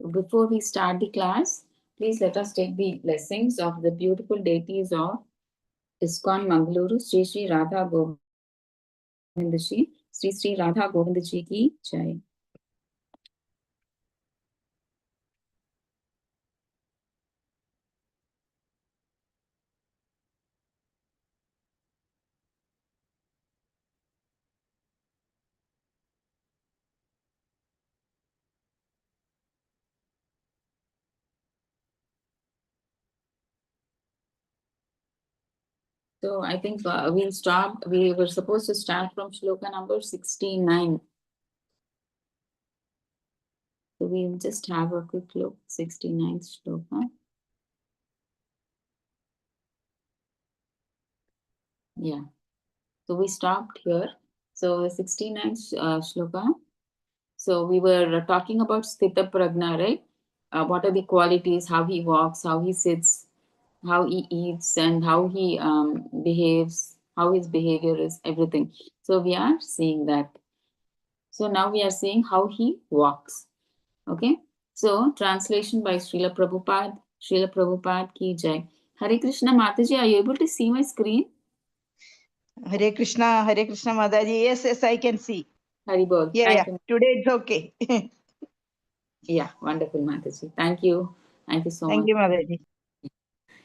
before we start the class, please let us take the blessings of the beautiful deities of ISKCON Mangaluru, Sri Sri Radha Govindaji, Sri Sri Radha Govindaji ki Jai. So I think we'll start. We were supposed to start from shloka number 69. So we'll just have a quick look. 69th shloka. Yeah. So we stopped here. So 69th shloka. So we were talking about Sthita Pragna, right? What are the qualities, how he walks, how he sits, how he eats, and how he behaves, how his behavior is, everything. So we are seeing that. So now we are seeing how he walks. Okay. So translation by Srila Prabhupada. Srila Prabhupada ki jai. Hare Krishna Mataji, are you able to see my screen? Hare Krishna Mataji. Yes, I can see. Hari Bol. Yeah. Today it's okay. Yeah, wonderful, Mataji. Thank you. Thank you so much. Thank you, Mataji.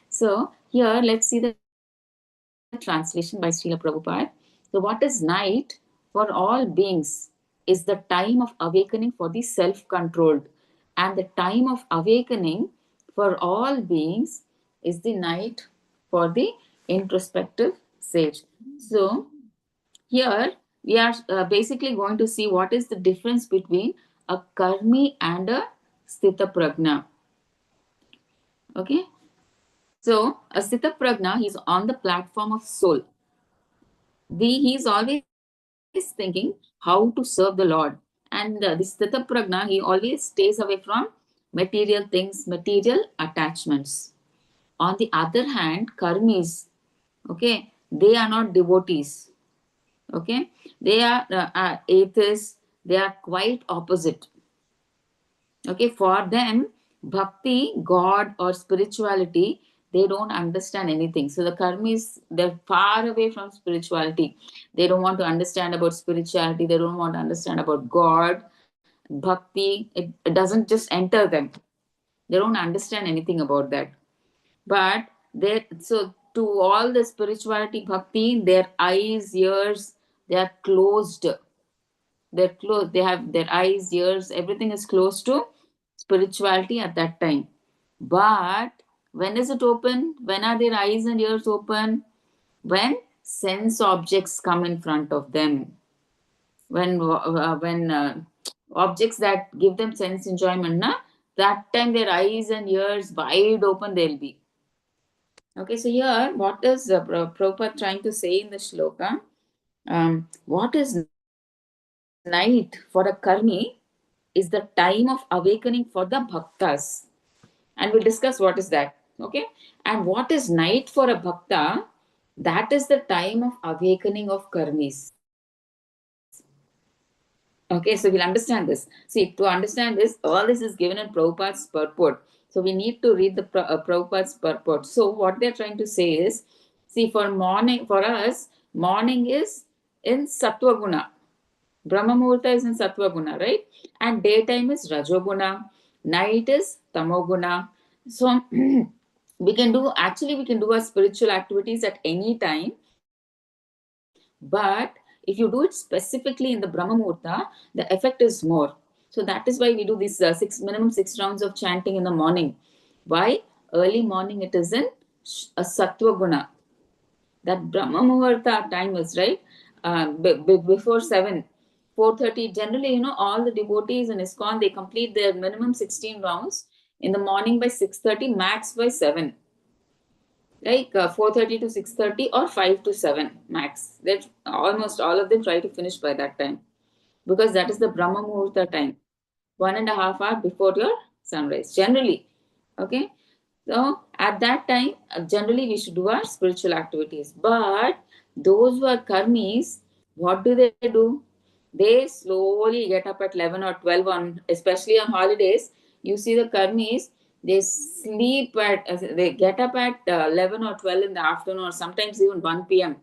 So here, let's see the translation by Srila Prabhupada. So what is night for all beings is the time of awakening for the self-controlled. And the time of awakening for all beings is the night for the introspective sage. So here we are basically going to see what is the difference between a karmi and a sthita prajna. Okay. So a sthita prajna, he's on the platform of soul. He's always thinking how to serve the Lord. And this Sthita Prajna, he always stays away from material things, material attachments. On the other hand, karmis, okay, they are not devotees. Okay, they are atheists. They are quite opposite. Okay, for them, bhakti, God, or spirituality, they don't understand anything. So the karmis, they're far away from spirituality. They don't want to understand about spirituality. They don't want to understand about God, bhakti. It doesn't just enter them. They don't understand anything about that. But they, so to all the spirituality, bhakti, their eyes, ears, they are closed. They're closed. They have their eyes, ears, everything is closed to spirituality at that time. But when is it open? When are their eyes and ears open? When sense objects come in front of them. When objects that give them sense enjoyment, na, that time their eyes and ears wide open they'll be. Okay, so here what is Prabhupada trying to say in the shloka? What is night for a karmi is the time of awakening for the bhaktas. And we'll discuss what is that. Okay. And what is night for a bhakta? That is the time of awakening of karmis. Okay, so we'll understand this. See, to understand this, all this is given in Prabhupada's purport. So we need to read the Prabhupada's purport. So what they're trying to say is, see, for morning, for us, morning is in Sattva Guna. Brahma Muhurta is in Sattva Guna, right? And daytime is Rajoguna, night is Tamoguna. So we can do, actually we can do our spiritual activities at any time, but if you do it specifically in the Brahma Muhurta, the effect is more. So that is why we do this minimum 6 rounds of chanting in the morning. Why? Early morning it is in a Sattva Guna. That Brahma Muhurta time is, right? Before 7, 4:30. Generally, all the devotees in ISKCON, they complete their minimum 16 rounds in the morning by 6:30, max by 7. Like 4:30 to 6:30 or 5 to 7 max. That almost all of them try to finish by that time, because that is the Brahma Muhurta time, 1.5 hours before your sunrise. Generally, okay. So at that time, generally we should do our spiritual activities. But those who are karmis, what do? They slowly get up at 11 or 12 on, especially on holidays. You see the karmis, they sleep they get up at 11 or 12 in the afternoon, or sometimes even 1 p.m.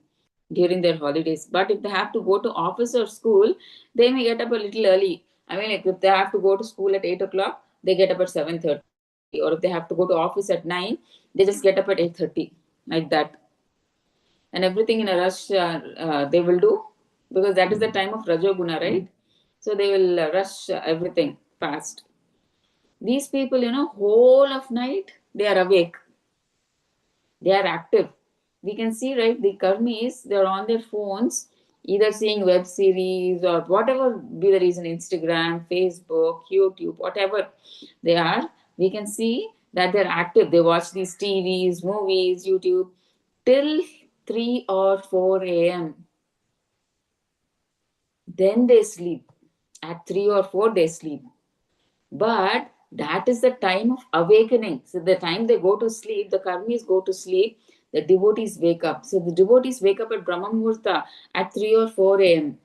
during their holidays. But if they have to go to office or school, they may get up a little early. I mean, like if they have to go to school at 8 o'clock, they get up at 7:30. Or if they have to go to office at 9, they just get up at 8:30, like that. And everything in a rush they will do, because that is the time of Rajoguna, right? So they will rush everything fast. These people, whole of night, they are awake, they are active. We can see, right, the karmis, they're on their phones, either seeing web series or whatever be the reason, Instagram, Facebook, YouTube, whatever they are. We can see that they're active. They watch these TVs, movies, YouTube till 3 or 4 a.m. Then they sleep. At 3 or 4, they sleep. But that is the time of awakening. So the time they go to sleep, the karmis go to sleep, the devotees wake up. So the devotees wake up at Brahma Muhurta at 3 or 4 a.m.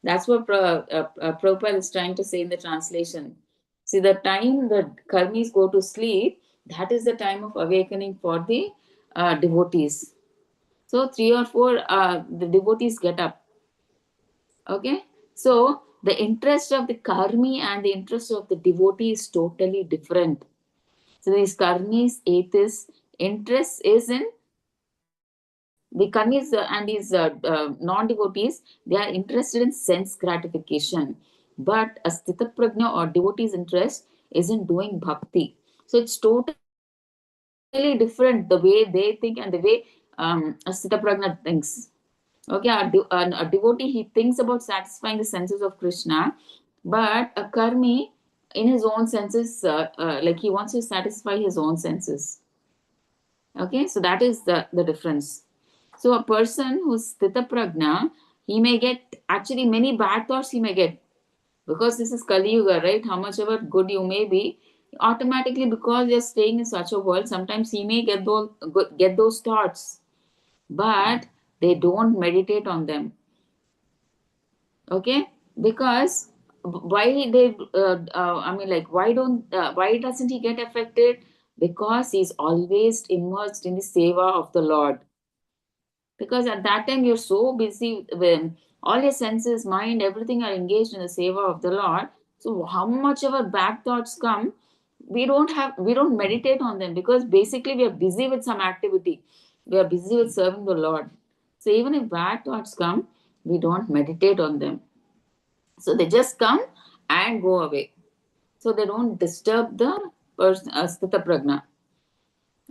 That's what Prabhupada is trying to say in the translation. See, the time the karmis go to sleep, that is the time of awakening for the devotees. So 3 or 4, the devotees get up. Okay, so the interest of the karmi and the interest of the devotee is totally different. So these karmis, atheists, interest is in the karmis and these non-devotees, they are interested in sense gratification. But a sthita prajna or devotee's interest is in doing bhakti. So it's totally different, the way they think and the way a sthita prajna thinks. Okay, a devotee, he thinks about satisfying the senses of Krishna, but a karmi, in his own senses, like he wants to satisfy his own senses. Okay, so that is the difference. So a person who's sthita prajna, he may get actually many bad thoughts he may get, because this is Kali Yuga, right? How much ever good you may be, automatically, because you're staying in such a world, sometimes he may get those thoughts, but they don't meditate on them. Okay, because why they I mean, like, why doesn't he get affected? Because he's always immersed in the seva of the Lord. Because at that time you're so busy when all your senses, mind, everything are engaged in the seva of the Lord. So how much ever bad thoughts come, we don't meditate on them, because basically we are busy with some activity, we are busy with serving the Lord. So even if bad thoughts come, we don't meditate on them. So they just come and go away. So they don't disturb the person, sthita prajna.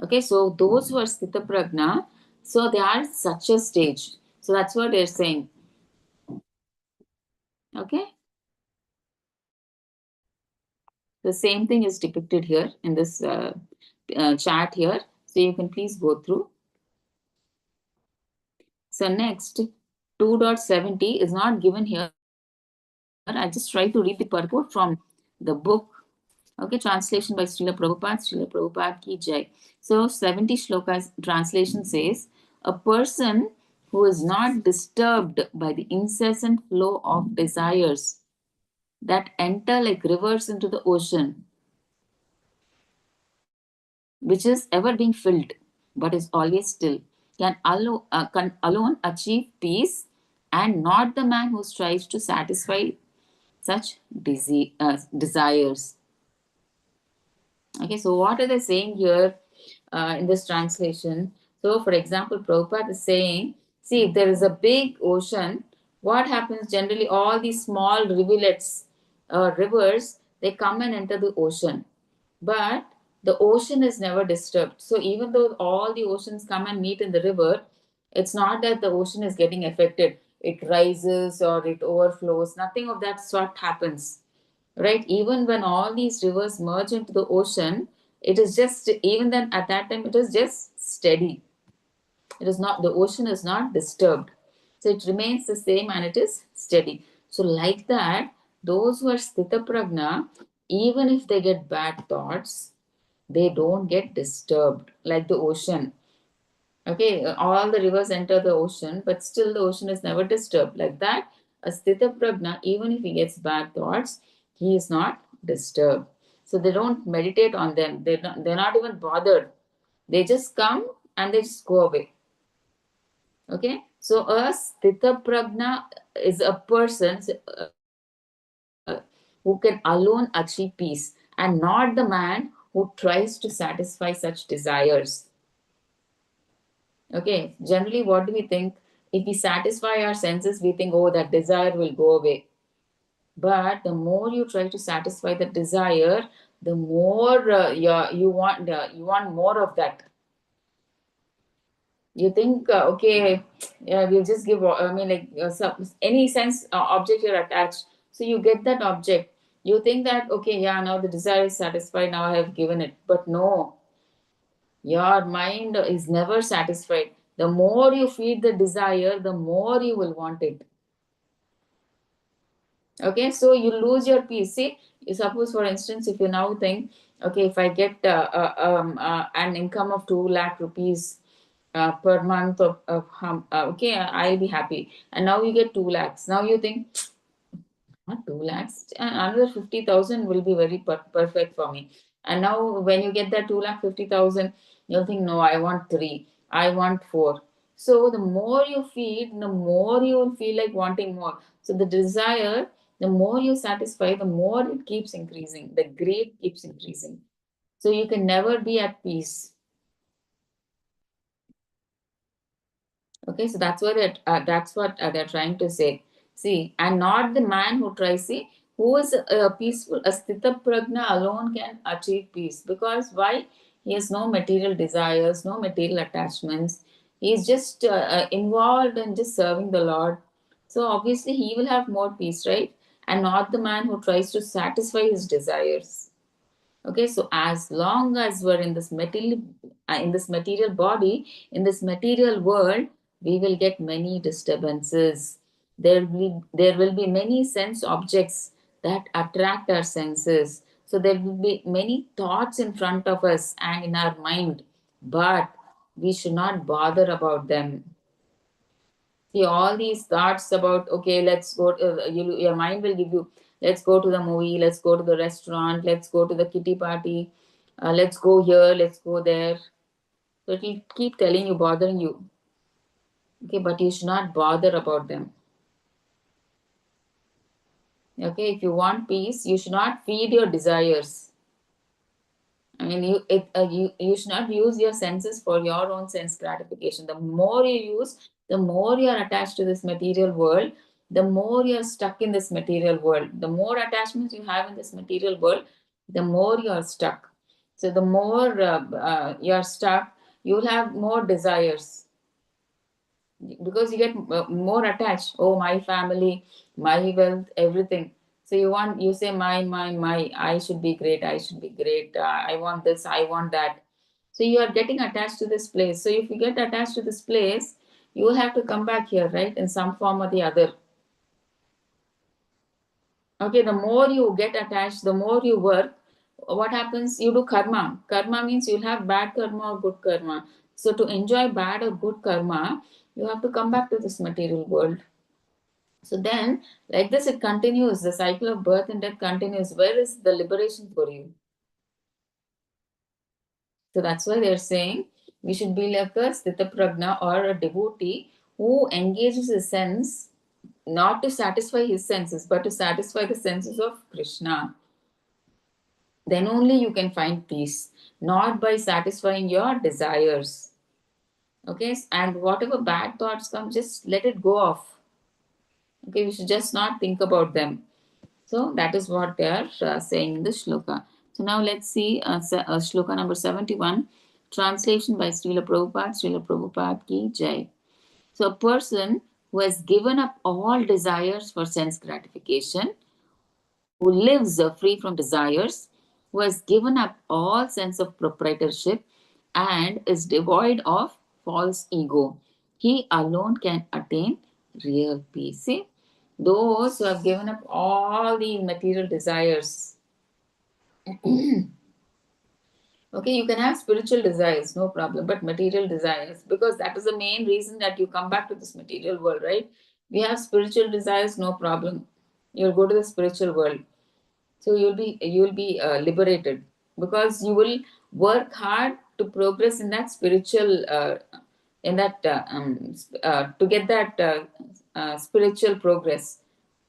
Okay, so those who are sthita prajna, so they are such a stage. So that's what they're saying. Okay, the same thing is depicted here in this chart here. So you can please go through. So next, 2.70 is not given here. I just try to read the purport from the book. Okay, translation by Srila Prabhupada, Srila Prabhupada ki jai. So 70 shlokas translation says, a person who is not disturbed by the incessant flow of desires that enter like rivers into the ocean, which is ever being filled but is always still, can alone achieve peace, and not the man who strives to satisfy such desires. Okay, so what are they saying here in this translation? So, for example, Prabhupada is saying, see, if there is a big ocean, what happens generally? All these small rivulets, rivers, they come and enter the ocean. But the ocean is never disturbed. So, even though all the oceans come and meet in the river, it's not that the ocean is getting affected. It rises or it overflows. Nothing of that sort happens, right? Even when all these rivers merge into the ocean, it is just, even then at that time, it is just steady. It is not, the ocean is not disturbed. So it remains the same and it is steady. So, like that, those who are sthita prajna, even if they get bad thoughts, they don't get disturbed like the ocean. Okay, all the rivers enter the ocean, but still the ocean is never disturbed. Like that, a sthita prajna, even if he gets bad thoughts, he is not disturbed. So they don't meditate on them. They're not even bothered. They just come and they just go away. Okay, so a sthita pragna is a person who can alone achieve peace, and not the man who tries to satisfy such desires. Okay, generally, what do we think? If we satisfy our senses, we think, oh, that desire will go away. But the more you try to satisfy the desire, the more you want more of that. You think, okay, yeah, we'll just give, I mean, like any sense object you're attached, so you get that object. You think that, okay, yeah, now the desire is satisfied, now I have given it. But no, your mind is never satisfied. The more you feed the desire, the more you will want it. Okay, so you lose your peace. See, suppose for instance, if you now think, okay, if I get an income of 2 lakh rupees per month okay, I'll be happy. And now you get 2 lakhs. Now you think, not 2 lakhs, another 50,000 will be very perfect for me. And now when you get that 2 lakh 50,000, you'll think, no, I want 3, I want 4. So the more you feed, the more you will feel like wanting more. So the desire, the more you satisfy, the more it keeps increasing. The greed keeps increasing. So you can never be at peace. Okay, so that's what they're trying to say. See, and not the man who tries. See, who is peaceful, a sthita prajna alone can achieve peace. Because why? He has no material desires, no material attachments. He is just involved in just serving the Lord. So obviously, he will have more peace, right? And not the man who tries to satisfy his desires. Okay, so as long as we're in this material body, in this material world, we will get many disturbances. There will be many sense objects that attract our senses. So there will be many thoughts in front of us and in our mind, but we should not bother about them. See, all these thoughts about, okay, let's go, your mind will give you, let's go to the movie, let's go to the restaurant, let's go to the kitty party, let's go here, let's go there. So it will keep telling you, bothering you. Okay, but you should not bother about them. Okay, if you want peace, you should not feed your desires. I mean, you should not use your senses for your own sense gratification. The more you use, the more you are attached to this material world, the more you are stuck in this material world. The more attachments you have in this material world, the more you are stuck. So the more you are stuck, you will have more desires because you get more attached. Oh, my family, my wealth, everything. So you say, my, I should be great, I should be great, I want this, I want that. So you are getting attached to this place. So if you get attached to this place, you will have to come back here, right, in some form or the other. Okay, the more you get attached, the more you work, what happens? You do karma. Karma means you'll have bad karma or good karma. So to enjoy bad or good karma, you have to come back to this material world. So then, like this, it continues. The cycle of birth and death continues. Where is the liberation for you? So that's why they're saying we should be like a sthita pragna or a devotee who engages his sense not to satisfy his senses, but to satisfy the senses of Krishna. Then only you can find peace, not by satisfying your desires. Okay, and whatever bad thoughts come, just let it go off. Okay, we should just not think about them. So that is what they are saying in the shloka. So now let's see shloka number 71, translation by Srila Prabhupada. Srila Prabhupada ki jai. So a person who has given up all desires for sense gratification, who lives free from desires, who has given up all sense of proprietorship and is devoid of false ego, he alone can attain real peace. See, those who have given up all the material desires. Okay, you can have spiritual desires, no problem, but material desires, because that is the main reason that you come back to this material world, right? We have spiritual desires, no problem. You'll go to the spiritual world. So you'll be liberated, because you will work hard to progress in that spiritual in that to get that spiritual progress.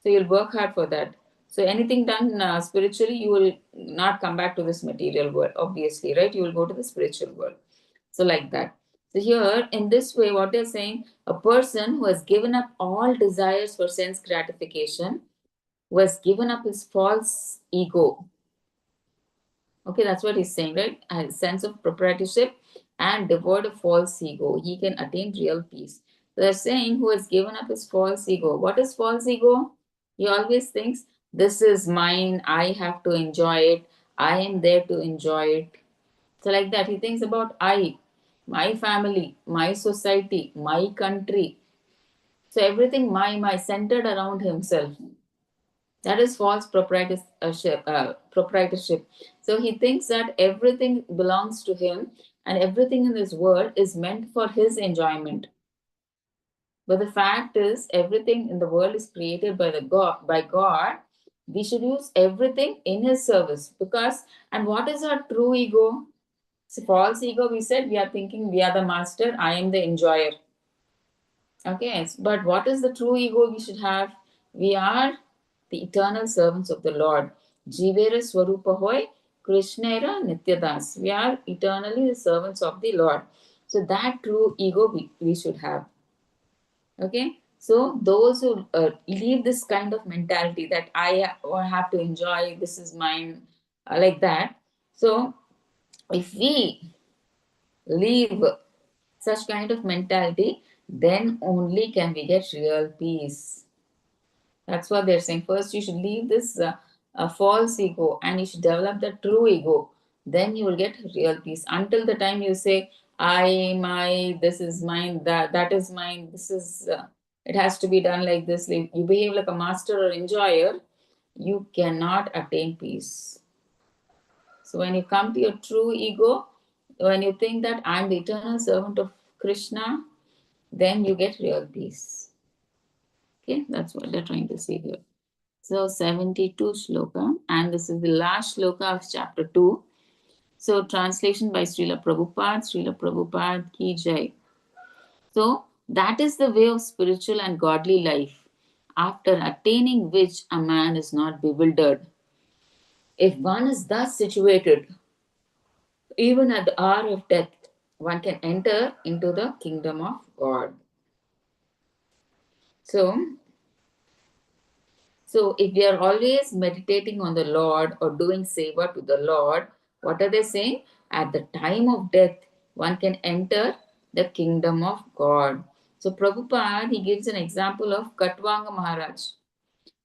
So you'll work hard for that. So anything done spiritually, you will not come back to this material world, obviously, right? You will go to the spiritual world. So like that. So here in this way, what they're saying, a person who has given up all desires for sense gratification, who has given up his false ego. Okay, that's what he's saying, right? A sense of proprietorship and devoid of false ego, he can attain real peace. So they're saying who has given up his false ego. What is false ego? He always thinks, this is mine, I have to enjoy it, I am there to enjoy it. So, like that, he thinks about I, my family, my society, my country. So, everything my centered around himself. That is false proprietorship. So he thinks that everything belongs to him and everything in this world is meant for his enjoyment. But the fact is, everything in the world is created by the God. By God, we should use everything in His service. Because, and what is our true ego? So false ego. We said we are thinking we are the master. I am the enjoyer. Okay, but what is the true ego we should have? We are the eternal servants of the Lord. Jivera Swarupa Hoy, Krishnera Nityadas. We are eternally the servants of the Lord. So that true ego we should have. Okay, so those who leave this kind of mentality that I have to enjoy, this is mine, like that. So if we leave such kind of mentality, then only can we get real peace. That's what they're saying. First, you should leave this false ego and you should develop the true ego. Then you will get real peace. Until the time you say, I, my, this is mine, that is mine, this is, it has to be done like this. Like, you behave like a master or enjoyer, you cannot attain peace. So when you come to your true ego, when you think that I'm the eternal servant of Krishna, then you get real peace. Okay, that's what they're trying to say here. So 72 shloka, and this is the last shloka of chapter 2. So translation by Srila Prabhupada, Srila Prabhupada ki jai. So that is the way of spiritual and godly life, after attaining which a man is not bewildered. If one is thus situated, even at the hour of death, one can enter into the kingdom of God. So, if we are always meditating on the Lord or doing seva to the Lord, what are they saying? At the time of death, one can enter the kingdom of God. So Prabhupada, he gives an example of Katvanga Maharaj.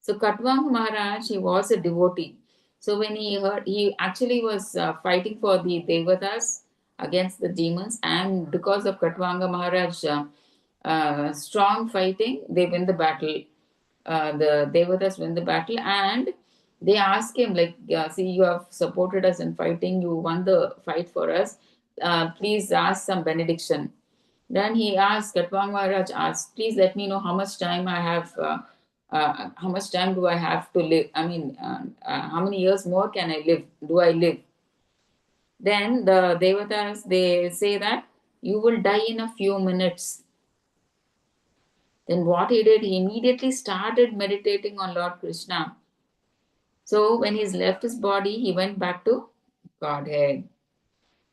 So Katvanga Maharaj, he was a devotee. So when he heard, he actually was fighting for the Devatas against the demons, and because of Katvanga Maharaj strong fighting, they win the battle. The Devatas win the battle, and they ask him, like, see, you have supported us in fighting, you won the fight for us. Please ask some benediction. Then he asked, Katvang Maharaj asked, please let me know how much time I have, how much time do I have to live? I mean, how many years more can I live? Do I live? Then the Devatas, they say that you will die in a few minutes. Then what he did, he immediately started meditating on Lord Krishna. So when he's left his body, he went back to Godhead.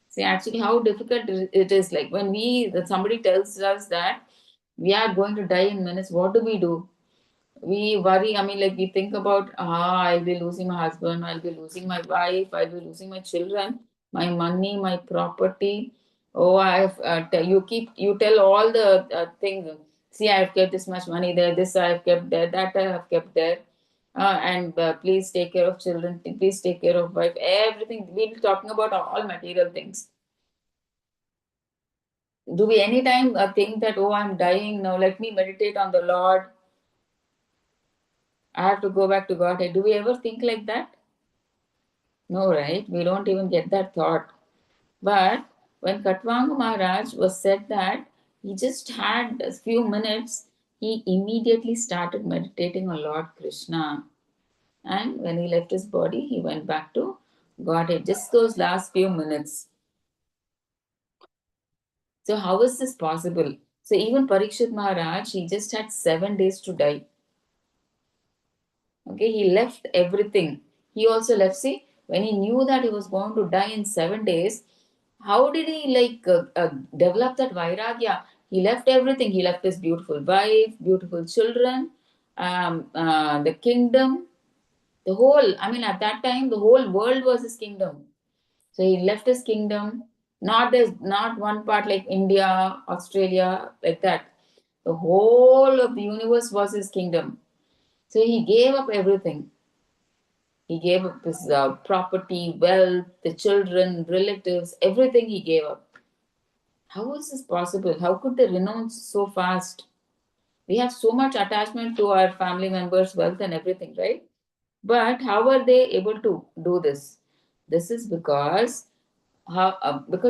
See, actually, how difficult it is. Like when that somebody tells us that we are going to die in minutes, what do? We worry. I mean, like we think about, I'll be losing my husband, I'll be losing my wife, I'll be losing my children, my money, my property. Oh, you tell all the things. See, I've kept this much money there, this I've kept there, that I have kept there. And please take care of children, please take care of wife, everything. We'll be talking about all material things. Do we anytime think that, oh, I'm dying now, let me meditate on the Lord, I have to go back to Godhead? Do we ever think like that? No, right? We don't even get that thought. But when Katvanga Maharaj was said that he just had a few minutes, he immediately started meditating on Lord Krishna. And when he left his body, he went back to Godhead. Just those last few minutes. So how is this possible? So even Parikshit Maharaj, he just had 7 days to die. Okay, he left everything. He also left. See, when he knew that he was going to die in 7 days, how did he develop that vairagya? He left everything. He left his beautiful wife, beautiful children, the kingdom, the whole. I mean, at that time, the whole world was his kingdom. So he left his kingdom. Not one part like India, Australia, like that. The whole of the universe was his kingdom. So he gave up everything. He gave up his property, wealth, the children, relatives, everything he gave up. How is this possible? How could they renounce so fast? We have so much attachment to our family members' wealth and everything, right? But how are they able to do this? This is because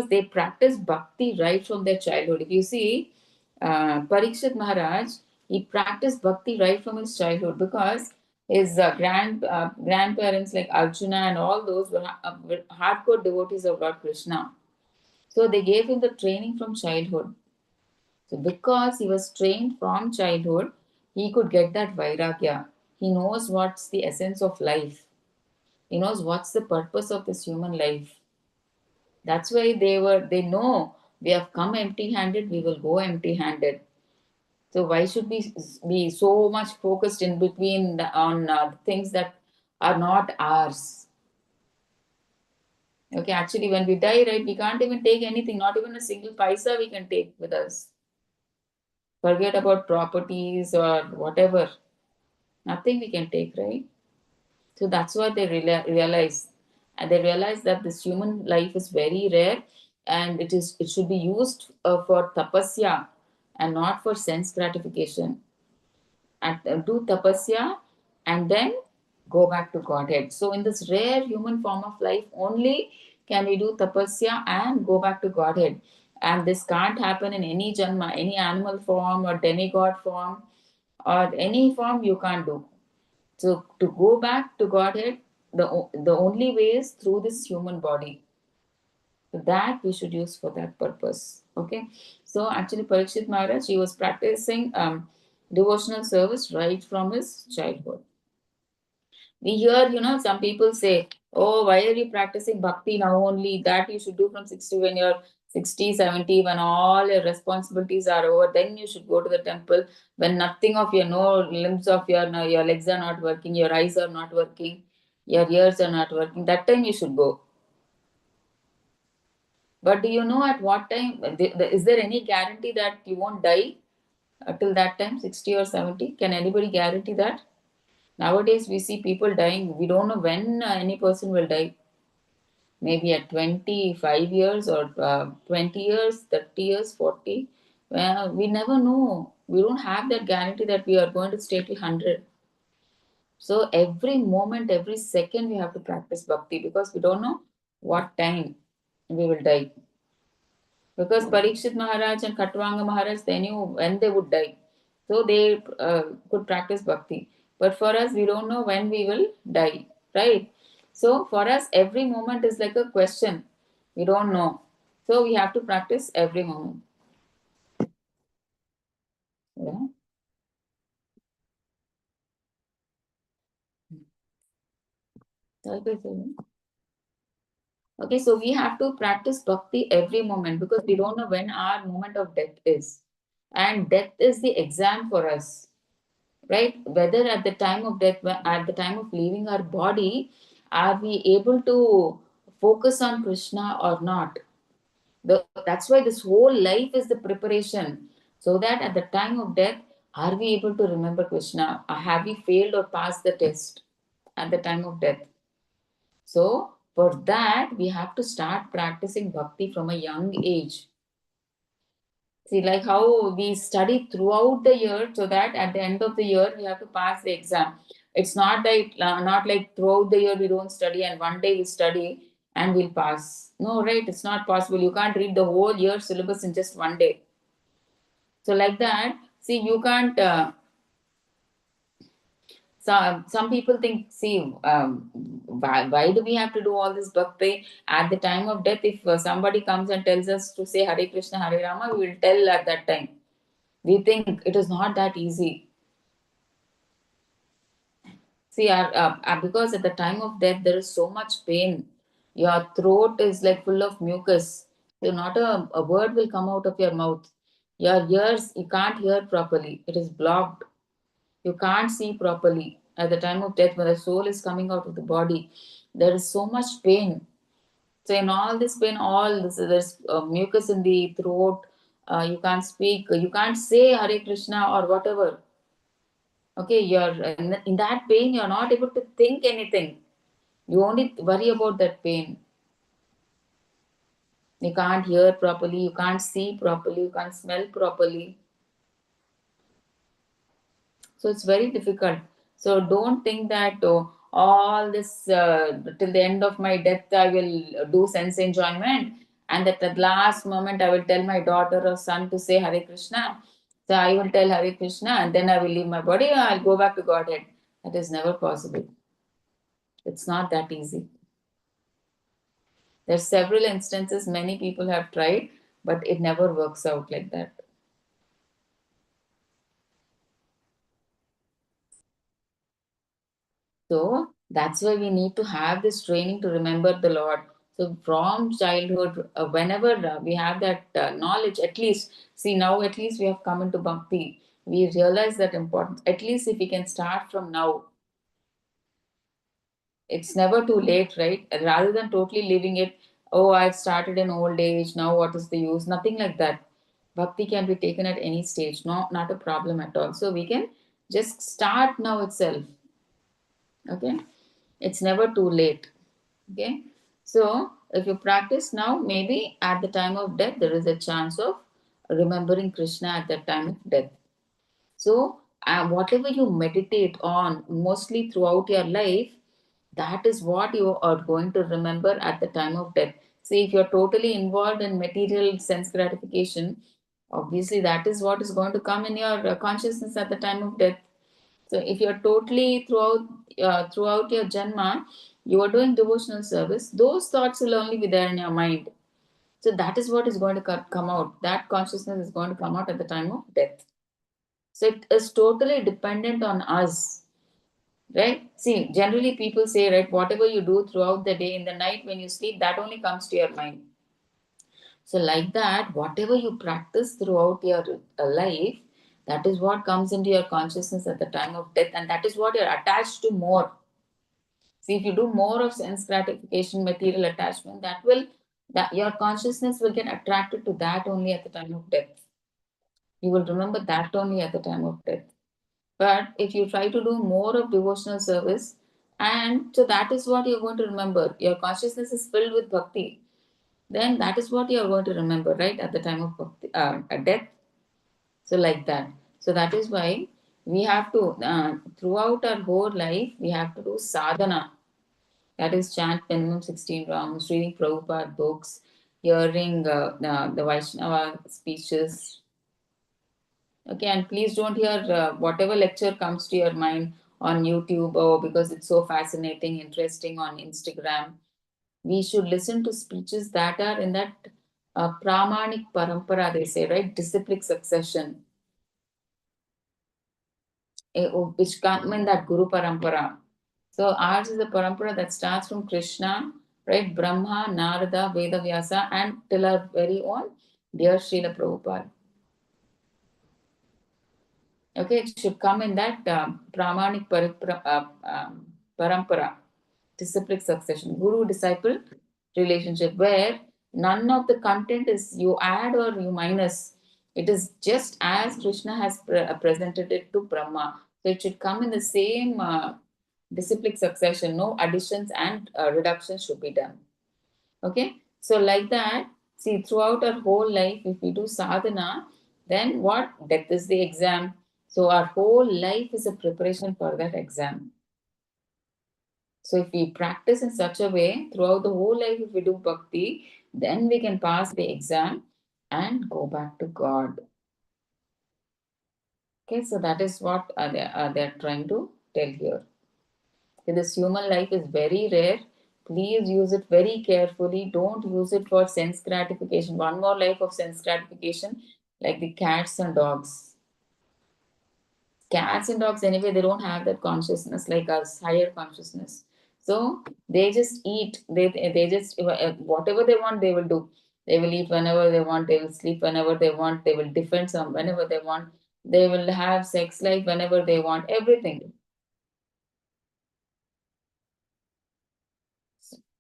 they practice bhakti right from their childhood. If you see, Parikshit Maharaj, he practiced bhakti right from his childhood because his grandparents like Arjuna and all those were hardcore devotees of Lord Krishna. So they gave him the training from childhood. So because he was trained from childhood, he could get that vairagya. He knows what's the essence of life. He knows what's the purpose of this human life. That's why they know we have come empty handed, we will go empty handed. So why should we be so much focused in between on things that are not ours? Okay, actually, when we die, right, we can't even take anything, not even a single paisa we can take with us. Forget about properties or whatever. Nothing we can take, right? So that's what they realize. And they realize that this human life is very rare and it should be used for tapasya and not for sense gratification. And do tapasya and then go back to Godhead. So in this rare human form of life, only can we do tapasya and go back to Godhead. And this can't happen in any janma, any animal form or demigod form or any form you can't do. So to go back to Godhead, the only way is through this human body. So that we should use for that purpose. Okay. So actually, Parikshit Maharaj, he was practicing devotional service right from his childhood. We hear, some people say, "Oh, why are you practicing bhakti now only? That you should do from 60 when you're 60, 70, when all your responsibilities are over. Then you should go to the temple when nothing of your no limbs of your no, your legs are not working, your eyes are not working, your ears are not working. That time you should go." But do you know at what time? Is there any guarantee that you won't die till that time, 60 or 70? Can anybody guarantee that? Nowadays, we see people dying. We don't know when any person will die. Maybe at 25 years or 20 years, 30 years, 40. We never know. We don't have that guarantee that we are going to stay till 100. So every moment, every second, we have to practice bhakti because we don't know what time we will die. Because Parikshit Maharaj and Khatwanga Maharaj, they knew when they would die. So they could practice bhakti. But for us, we don't know when we will die, right? So for us, every moment is like a question. We don't know. So we have to practice every moment. Yeah. Okay, okay, so we have to practice bhakti every moment because we don't know when our moment of death is. And death is the exam for us, right? Whether at the time of death, at the time of leaving our body, are we able to focus on Krishna or not? That's why this whole life is the preparation, so that at the time of death, are we able to remember Krishna? Have we failed or passed the test at the time of death? So for that, we have to start practicing bhakti from a young age. See, like how we study throughout the year, so that at the end of the year we have to pass the exam. It's not like throughout the year we don't study and one day we study and we'll pass. No, right? It's not possible. You can't read the whole year syllabus in just one day. So like that, see, you can't. So some people think, see, why do we have to do all this bhakti at the time of death? If somebody comes and tells us to say Hare Krishna, Hare Rama, we will tell at that time. We think it is not that easy. See, because at the time of death there is so much pain. Your throat is like full of mucus. So not a word will come out of your mouth. Your ears, you can't hear properly. It is blocked. You can't see properly. At the time of death, when the soul is coming out of the body, there is so much pain. So in all this pain, all this, there's mucus in the throat. You can't speak. You can't say Hare Krishna or whatever. Okay, you're in that pain. You're not able to think anything. You only worry about that pain. You can't hear properly. You can't see properly. You can't smell properly. So it's very difficult. So don't think that all this till the end of my death I will do sense enjoyment, and that at the last moment I will tell my daughter or son to say Hare Krishna. So I will tell Hare Krishna and then I will leave my body. I'll go back to Godhead. That is never possible. It's not that easy. There are several instances many people have tried, but it never works out like that. So that's why we need to have this training to remember the Lord. So from childhood, whenever we have that knowledge, at least, see now at least we have come into bhakti. We realize that importance. At least if we can start from now, it's never too late, right? Rather than totally leaving it, oh, I've started in old age, now what is the use? Nothing like that. Bhakti can be taken at any stage, not a problem at all. So we can just start now itself. Okay, it's never too late. Okay, so if you practice now, maybe at the time of death, there is a chance of remembering Krishna at that time of death. So, whatever you meditate on mostly throughout your life, that is what you are going to remember at the time of death. See, if you're totally involved in material sense gratification, obviously that is what is going to come in your consciousness at the time of death. So if you're totally throughout your janma, you are doing devotional service, those thoughts will only be there in your mind. So that is what is going to come out. That consciousness is going to come out at the time of death. So it is totally dependent on us, right? See, generally people say, right, whatever you do throughout the day, in the night when you sleep, that only comes to your mind. So, like that, whatever you practice throughout your life, that is what comes into your consciousness at the time of death, and that is what you're attached to more. See, if you do more of sense gratification, material attachment, that your consciousness will get attracted to that only at the time of death. You will remember that only at the time of death. But if you try to do more of devotional service, and so that is what you're going to remember. Your consciousness is filled with bhakti. Then that is what you're going to remember, right, at the time of bhakti, at death. So like that. So that is why we have to, throughout our whole life, we have to do sadhana. That is chant minimum 16 rounds, reading Prabhupada books, hearing the Vaishnava speeches. Okay, and please don't hear whatever lecture comes to your mind on YouTube or because it's so fascinating, interesting on Instagram. We should listen to speeches that are in that Pramanik Parampara, they say, right? Disciplic succession, which come in that Guru Parampara. So ours is a parampara that starts from Krishna, right? Brahma, Narada, Veda Vyasa, and till our very own dear Srila Prabhupada. Okay, it should come in that Pramanik Parampara, disciplic succession, Guru disciple relationship, where none of the content is you add or you minus. It is just as Krishna has presented it to Brahma. So it should come in the same disciplic succession, no additions and reductions should be done. Okay, so like that, see, throughout our whole life, if we do sadhana, then what? Death is the exam. So our whole life is a preparation for that exam. So if we practice in such a way throughout the whole life, if we do bhakti, then we can pass the exam and go back to God. Okay, so that is what they're trying to tell here. This human life is very rare. Please use it very carefully. Don't use it for sense gratification. One more life of sense gratification, like the cats and dogs. Cats and dogs, anyway, they don't have that consciousness like us, higher consciousness. So they just eat. They just whatever they want, they will do. They will eat whenever they want. They will sleep whenever they want. They will defend some whenever they want. They will have sex life whenever they want. Everything.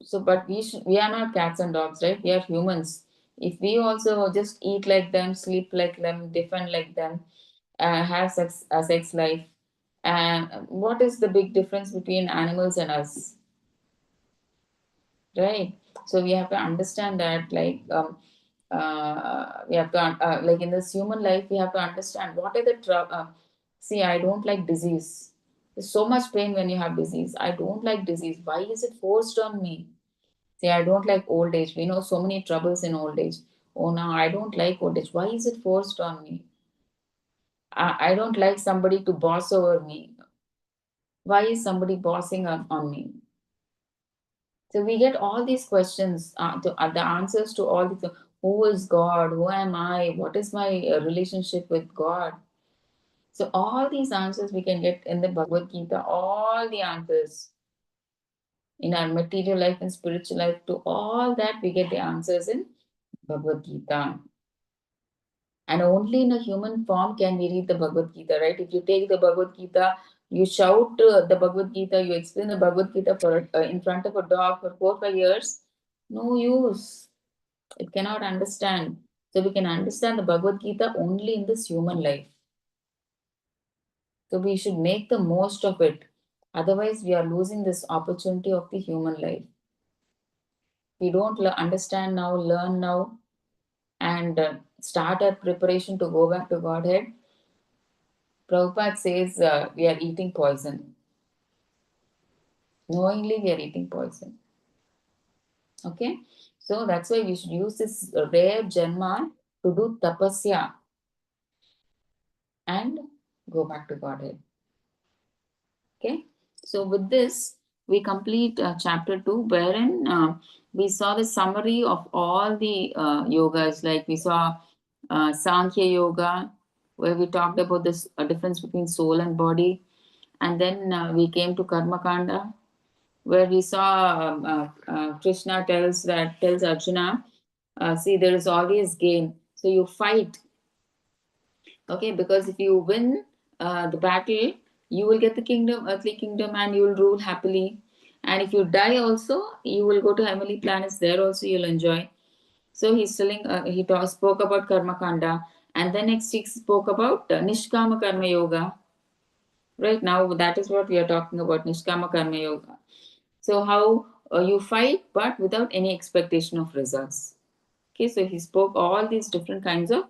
So, but we are not cats and dogs, right? We are humans. If we also just eat like them, sleep like them, defend like them, have sex life, and what is the big difference between animals and us, right? So we have to understand that, like, we have to like in this human life, we have to understand what are the see, I don't like disease. There's so much pain when you have disease. I don't like disease. Why is it forced on me? See, I don't like old age. We know so many troubles in old age. Oh, no, I don't like old age. Why is it forced on me? I don't like somebody to boss over me. Why is somebody bossing on me? So we get all these questions, the answers to all these. Who is God? Who am I? What is my relationship with God? So all these answers we can get in the Bhagavad Gita. All the answers in our material life and spiritual life, to all that we get the answers in Bhagavad Gita. And only in a human form can we read the Bhagavad Gita, right? If you take the Bhagavad Gita, you shout the Bhagavad Gita, you explain the Bhagavad Gita for in front of a dog for 4 5 years, no use. It cannot understand. So we can understand the Bhagavad Gita only in this human life. So we should make the most of it. Otherwise, we are losing this opportunity of the human life. We don't understand now, learn now, and start our preparation to go back to Godhead. Prabhupada says we are eating poison. Knowingly, we are eating poison. Okay? So that's why we should use this rare Janma to do tapasya and go back to Godhead. Okay? So with this, we complete chapter 2, wherein we saw the summary of all the yogas. Like we saw Sankhya Yoga, where we talked about this difference between soul and body. And then we came to Karma Kanda, where we saw Krishna tells Arjuna, see, there is always gain. So you fight, okay? Because if you win the battle, you will get the kingdom, earthly kingdom, and you will rule happily. And if you die, also, you will go to heavenly planets. There also, you'll enjoy. So he's telling, spoke about Karma Kanda, and then next he spoke about Nishkama Karma Yoga. Right now, that is what we are talking about, Nishkama Karma Yoga. So how you fight, but without any expectation of results. Okay, so he spoke all these different kinds of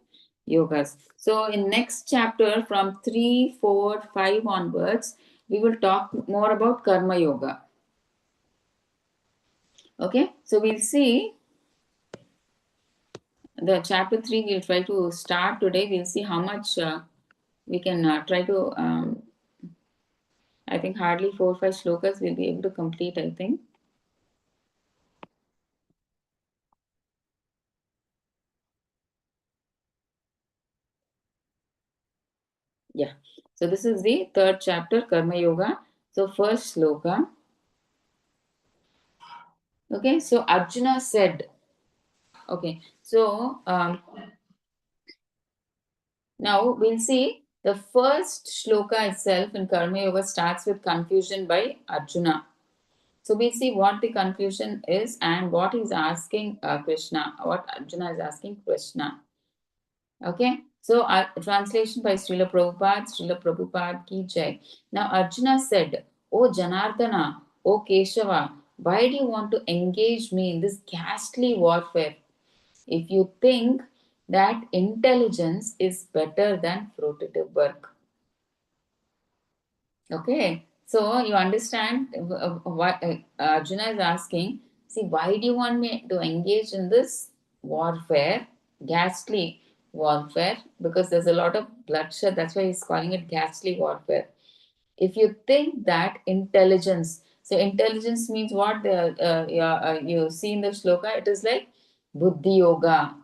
yogas. So in next chapter, from 3, 4, 5 onwards, we will talk more about Karma Yoga. Okay, so we'll see the chapter 3. We'll try to start today. We'll see how much we can try to. I think hardly 4 or 5 shlokas we'll be able to complete, I think. Yeah. So this is the third chapter, Karma Yoga. So first sloka. Okay. So Arjuna said. Okay. So now we'll see the first shloka itself in Karma Yoga starts with confusion by Arjuna. So we'll see what the confusion is and what he's asking Krishna, what Arjuna is asking Krishna. Okay, so translation by Srila Prabhupada ki jai. Now Arjuna said, "O Janardana, O Keshava, why do you want to engage me in this ghastly warfare? If you think that intelligence is better than fruitive work." Okay, so you understand what Arjuna is asking. See, why do you want me to engage in this warfare, ghastly warfare? Because there's a lot of bloodshed. That's why he's calling it ghastly warfare. If you think that intelligence, so intelligence means what you see in the shloka, it is like buddhi yoga.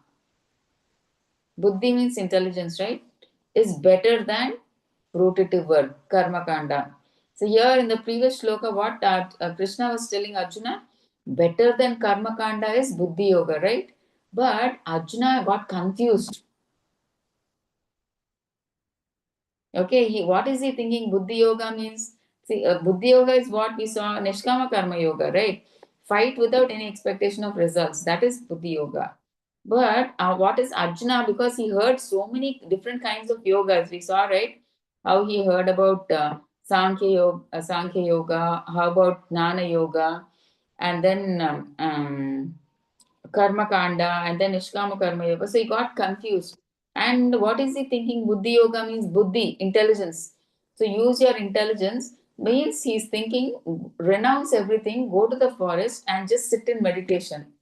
Buddhi means intelligence, right? Is better than rotative work, karma kanda. So here in the previous shloka, what Krishna was telling Arjuna, better than karma kanda is buddhi yoga, right? But Arjuna got confused. Okay, what is he thinking? Buddhi yoga means, see, buddhi yoga is what we saw, Nishkama karma yoga, right? Fight without any expectation of results. That is buddhi yoga. But what is Arjuna? Because he heard so many different kinds of yogas. We saw, right? How he heard about Sankhya yoga, how about Jnana yoga, and then karma kanda, and then Nishkama karma yoga. So he got confused. And what is he thinking? Buddhi yoga means buddhi, intelligence. So use your intelligence means he's thinking renounce everything, go to the forest and just sit in meditation.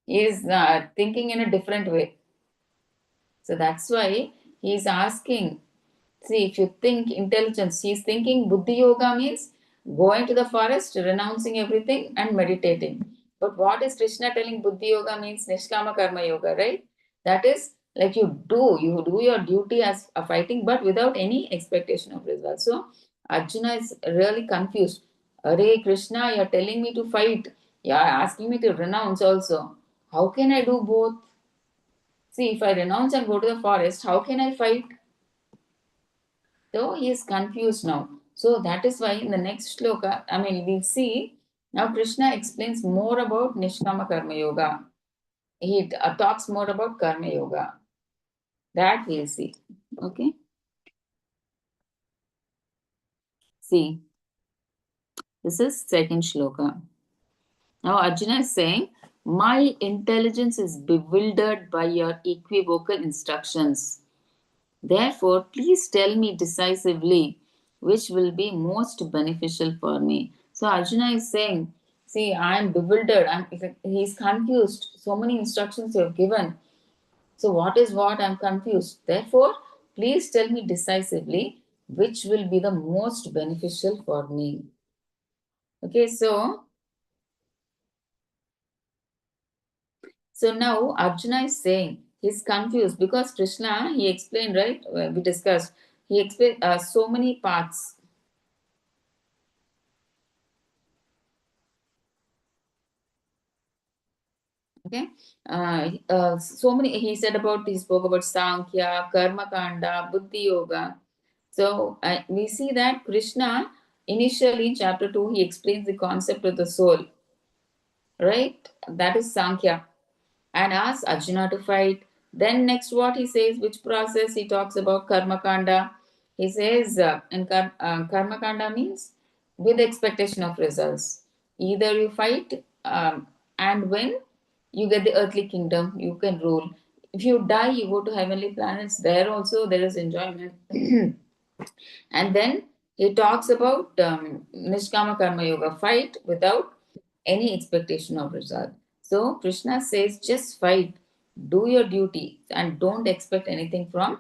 He is thinking in a different way. So that's why he's asking. See, if you think intelligence, he's thinking Buddhi Yoga means going to the forest, renouncing everything and meditating. But what is Krishna telling? Buddhi Yoga means Nishkama Karma Yoga, right? That is like you do your duty as a fighting, but without any expectation of results. So Arjuna is really confused. Hare Krishna, you're telling me to fight. You're asking me to renounce also. How can I do both? See, if I renounce and go to the forest, how can I fight? So he is confused now. So that is why in the next shloka, we'll see now Krishna explains more about Nishkama Karma Yoga. He talks more about Karma Yoga. That we'll see. Okay. See, this is second shloka. Now Arjuna is saying, my intelligence is bewildered by your equivocal instructions. Therefore, please tell me decisively which will be most beneficial for me. So Arjuna is saying, see, I am bewildered. He's confused. So many instructions you have given. So what is what? I'm confused. Therefore, please tell me decisively which will be the most beneficial for me. Okay, so now Arjuna is saying he's confused because Krishna, he explained, right? We discussed, he explained so many paths. Okay, so many he spoke about Sankhya, Karma Kanda, Buddhi Yoga. So we see that Krishna initially in chapter 2 he explains the concept of the soul, right? That is Sankhya, and asks Arjuna to fight. Then next what he says, which process he talks about Karma Kanda. He says Karma Kanda means with expectation of results. Either you fight and win, you get the earthly kingdom, you can rule. If you die, you go to heavenly planets. There also there is enjoyment. And then he talks about Nishkama Karma Yoga, fight without any expectation of result. So Krishna says, just fight, do your duty, and don't expect anything from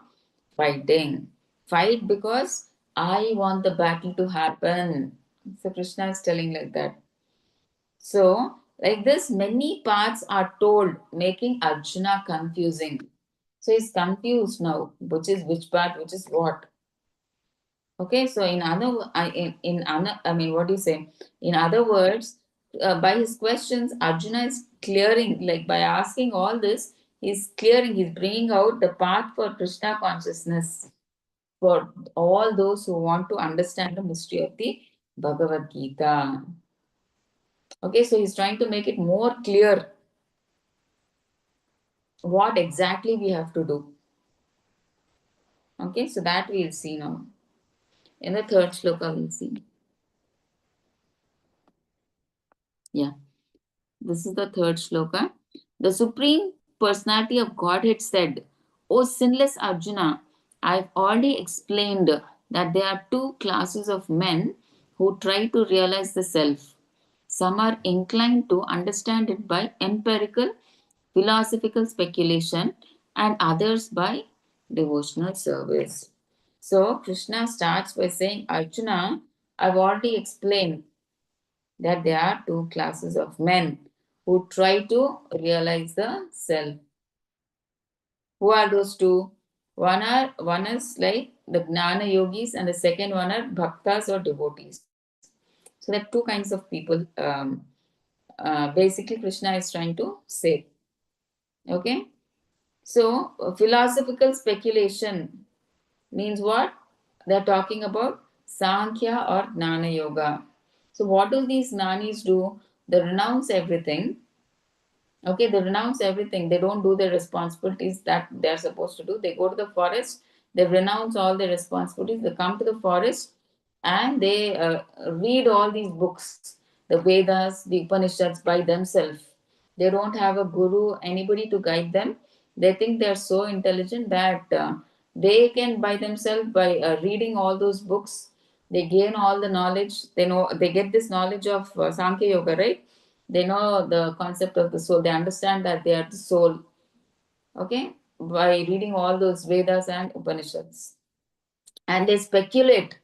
fighting. Fight because I want the battle to happen. So Krishna is telling like that. So, like this, many paths are told, making Arjuna confusing. So he's confused now, which is which path, which is what. Okay, so what do you say? In other words, by his questions, Arjuna is clearing, like by asking all this, he's clearing, he's bringing out the path for Krishna consciousness for all those who want to understand the mystery of the Bhagavad Gita. Okay, so he's trying to make it more clear what exactly we have to do. Okay, so that we'll see now. In the third shloka, we'll see. Yeah. This is the third shloka. The Supreme Personality of Godhead said, O sinless Arjuna, I've already explained that there are two classes of men who try to realize the self. Some are inclined to understand it by empirical, philosophical speculation, and others by devotional service. So Krishna starts by saying, Arjuna, I've already explained that there are two classes of men who try to realize the self. Who are those two? One is like the Gnana yogis, and the second one are bhaktas or devotees. So there are two kinds of people. Basically, Krishna is trying to say. Okay. So philosophical speculation means what? They're talking about Sankhya or Gnana Yoga. So what do these Nanis do? They renounce everything. Okay, they renounce everything. They don't do the responsibilities that they're supposed to do. They go to the forest, they renounce all their responsibilities, they come to the forest and they read all these books, the Vedas, the Upanishads by themselves. They don't have a guru, anybody to guide them. They think they're so intelligent that they can by themselves, by reading all those books, they gain all the knowledge. They know, they get this knowledge of Sankhya Yoga, right? They know the concept of the soul. They understand that they are the soul. Okay, by reading all those Vedas and Upanishads, and they speculate.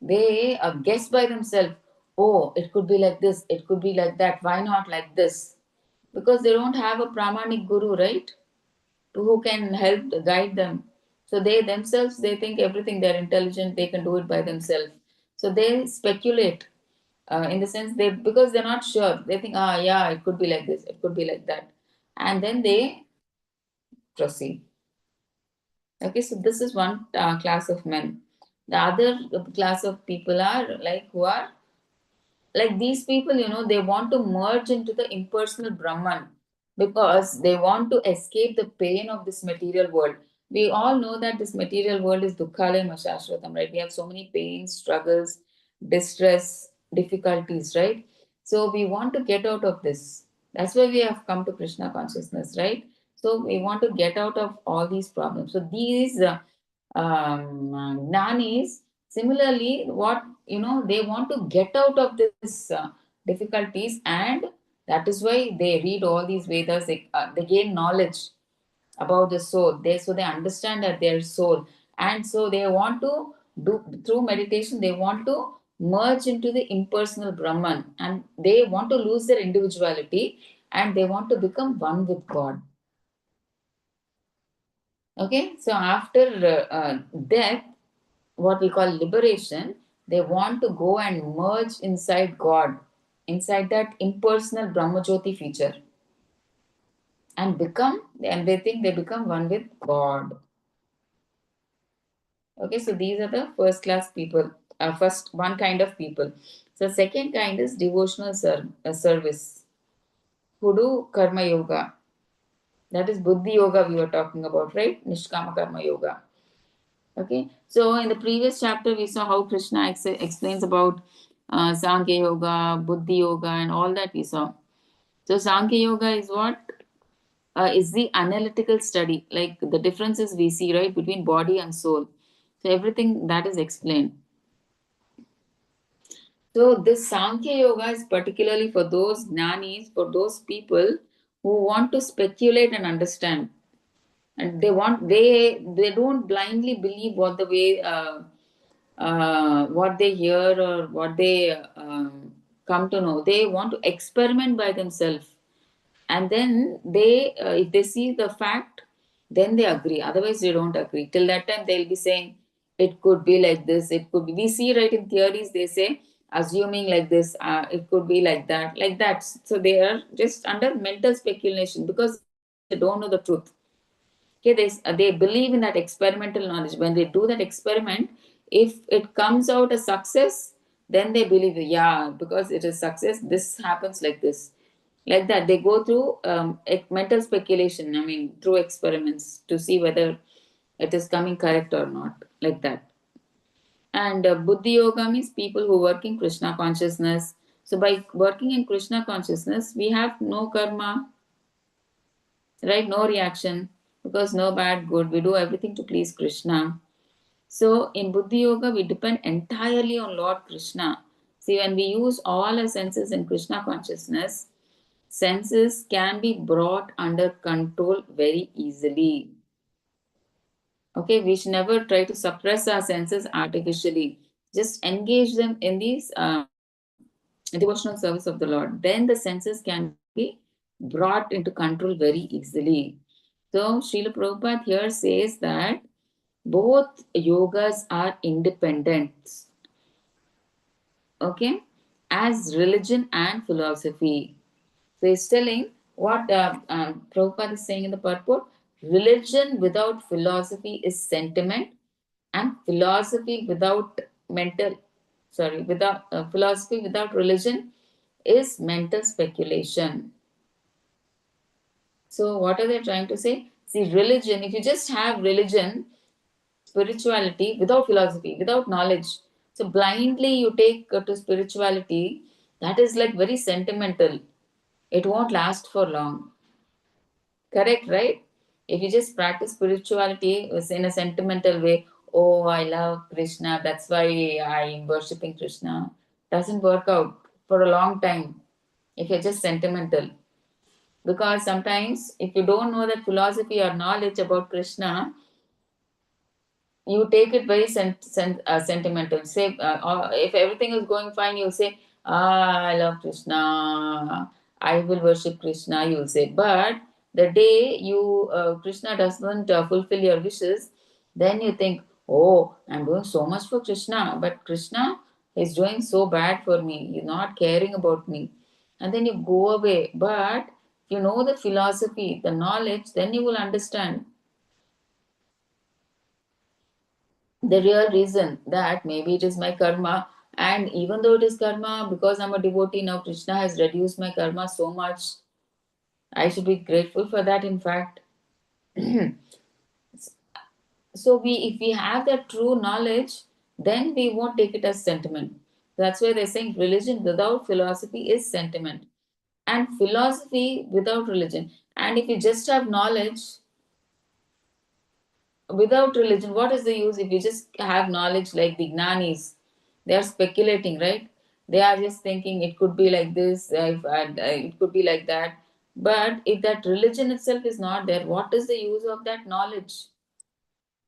They guess by themselves. Oh, it could be like this. It could be like that. Why not like this? Because they don't have a Pramanic guru, right? Who can help guide them. So they themselves, they think everything, they're intelligent, they can do it by themselves. So they speculate, in the sense, they, because they're not sure, they think, ah, yeah, it could be like this, it could be like that, and then they proceed. Okay, so this is one class of men. The other class of people are like, who are like these people, they want to merge into the impersonal Brahman, because they want to escape the pain of this material world. We all know that this material world is dukkhalayam ashashvatam, right? We have so many pains, struggles, distress, difficulties, right? So we want to get out of this. That's why we have come to Krishna consciousness, right? So we want to get out of all these problems. So these nannies, similarly, what, they want to get out of this difficulties, and that is why they read all these Vedas. They gain knowledge about the soul. They understand that their soul, and so they want to do, through meditation, they want to merge into the impersonal Brahman, and they want to lose their individuality, and they want to become one with God. Okay, so after death, what we call liberation, they want to go and merge inside God, inside that impersonal Brahmajyoti feature, and become, and they think they become one with God. Okay, so these are the first class people, first one kind of people. So second kind is devotional service, who do karma yoga. That is buddhi yoga we were talking about, right? Nishkama karma yoga. Okay, so in the previous chapter, we saw how Krishna explains about Sankhya Yoga, Buddhi Yoga, and all that we saw. So, Sankhya Yoga is what? Is the analytical study, like the differences we see, right, between body and soul. So, everything that is explained. So, this Sankhya Yoga is particularly for those jnanis, for those people who want to speculate and understand, and they don't blindly believe what the way what they hear or what they come to know. They want to experiment by themselves, and then they if they see the fact, then they agree. Otherwise they don't agree. Till that time they'll be saying it could be like this, it could be, we see, right, in theories they say assuming like this, it could be like that. So they are just under mental speculation because they don't know the truth. Okay, they believe in that experimental knowledge. When they do that experiment, if it comes out a success, then they believe, yeah, because it is success, this happens like that. They go through mental speculation, I mean, through experiments to see whether it is coming correct or not, like that. And Buddhi Yoga means people who work in Krishna consciousness. So by working in Krishna consciousness, we have no karma, right? No reaction, because no bad, good. We do everything to please Krishna. So in Buddhi Yoga, we depend entirely on Lord Krishna. See, when we use all our senses in Krishna consciousness, senses can be brought under control very easily. Okay, we should never try to suppress our senses artificially. Just engage them in these devotional service of the Lord. Then the senses can be brought into control very easily. So Srila Prabhupada here says that both yogas are independent, okay, as religion and philosophy. So he's telling what Prabhupada is saying in the purport: religion without philosophy is sentiment, and philosophy without mental, sorry, without philosophy without religion is mental speculation. So what are they trying to say? See, religion, if you just have religion, spirituality without philosophy, without knowledge, so blindly you take to spirituality, that is like very sentimental. It won't last for long. Correct, right? If you just practice spirituality in a sentimental way, oh, I love Krishna, that's why I'm worshipping Krishna, doesn't work out for a long time if you're just sentimental. Because sometimes, if you don't know that philosophy or knowledge about Krishna, you take it very sentimental. Say, if everything is going fine, you'll say, ah, I love Krishna, I will worship Krishna, you'll say. But the day Krishna doesn't fulfill your wishes, then you think, oh, I'm doing so much for Krishna, but Krishna is doing so bad for me, he's not caring about me. And then you go away. But if you know the philosophy, the knowledge, then you will understand the real reason, that maybe it is my karma. And even though it is karma, because I'm a devotee now, Krishna has reduced my karma so much, I should be grateful for that, in fact. So we if we have that true knowledge, then we won't take it as sentiment. That's why they're saying religion without philosophy is sentiment, and philosophy without religion. And if you just have knowledge without religion, what is the use? If you just have knowledge like the Gnanis, they are speculating, right? They are just thinking it could be like this, it could be like that. But if that religion itself is not there, what is the use of that knowledge?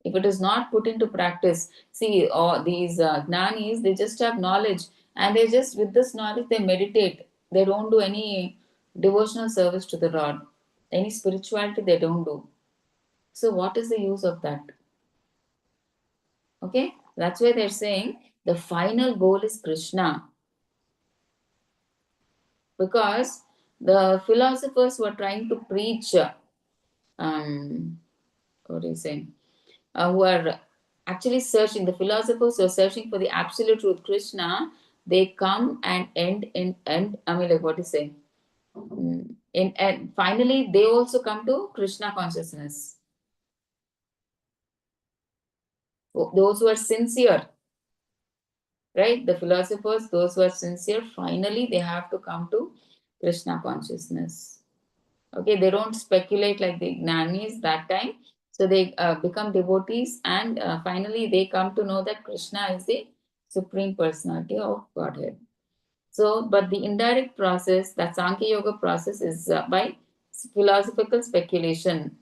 If it is not put into practice, see, all these Gnanis, they just have knowledge, and they just, with this knowledge, they meditate. They don't do any devotional service to the Lord, any spirituality, they don't do. So, what is the use of that? Okay, that's why they're saying the final goal is Krishna, because the philosophers were trying to preach, what do you say, who are actually searching, the philosophers who are searching for the absolute truth, Krishna, they come and end, I mean, like, what do you say? And finally, they also come to Krishna consciousness. Those who are sincere, right? The philosophers, those who are sincere, finally they have to come to Krishna consciousness. Okay, they don't speculate like the Gnanis that time. So they become devotees, and finally they come to know that Krishna is the Supreme Personality of Godhead. So, but the indirect process, that Sankhya Yoga process, is by philosophical speculation.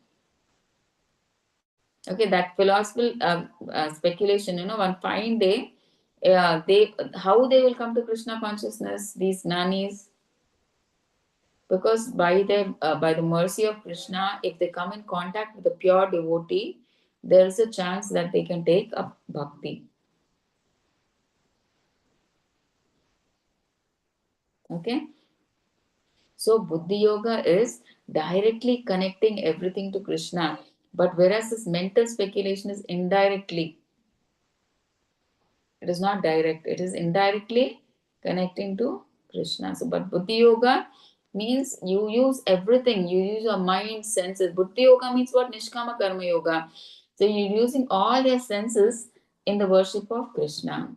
Okay, that philosophical speculation, one fine day, they how they will come to Krishna consciousness, these Gnanis, because by the mercy of Krishna, if they come in contact with a pure devotee, there is a chance that they can take up bhakti. Okay, so Buddhi Yoga is directly connecting everything to Krishna, but whereas this mental speculation is indirectly, it is not direct, it is indirectly connecting to Krishna. So, but Buddhi Yoga means you use everything, you use your mind, senses. Buddhi Yoga means what? Nishkama Karma Yoga. So, you're using all your senses in the worship of Krishna.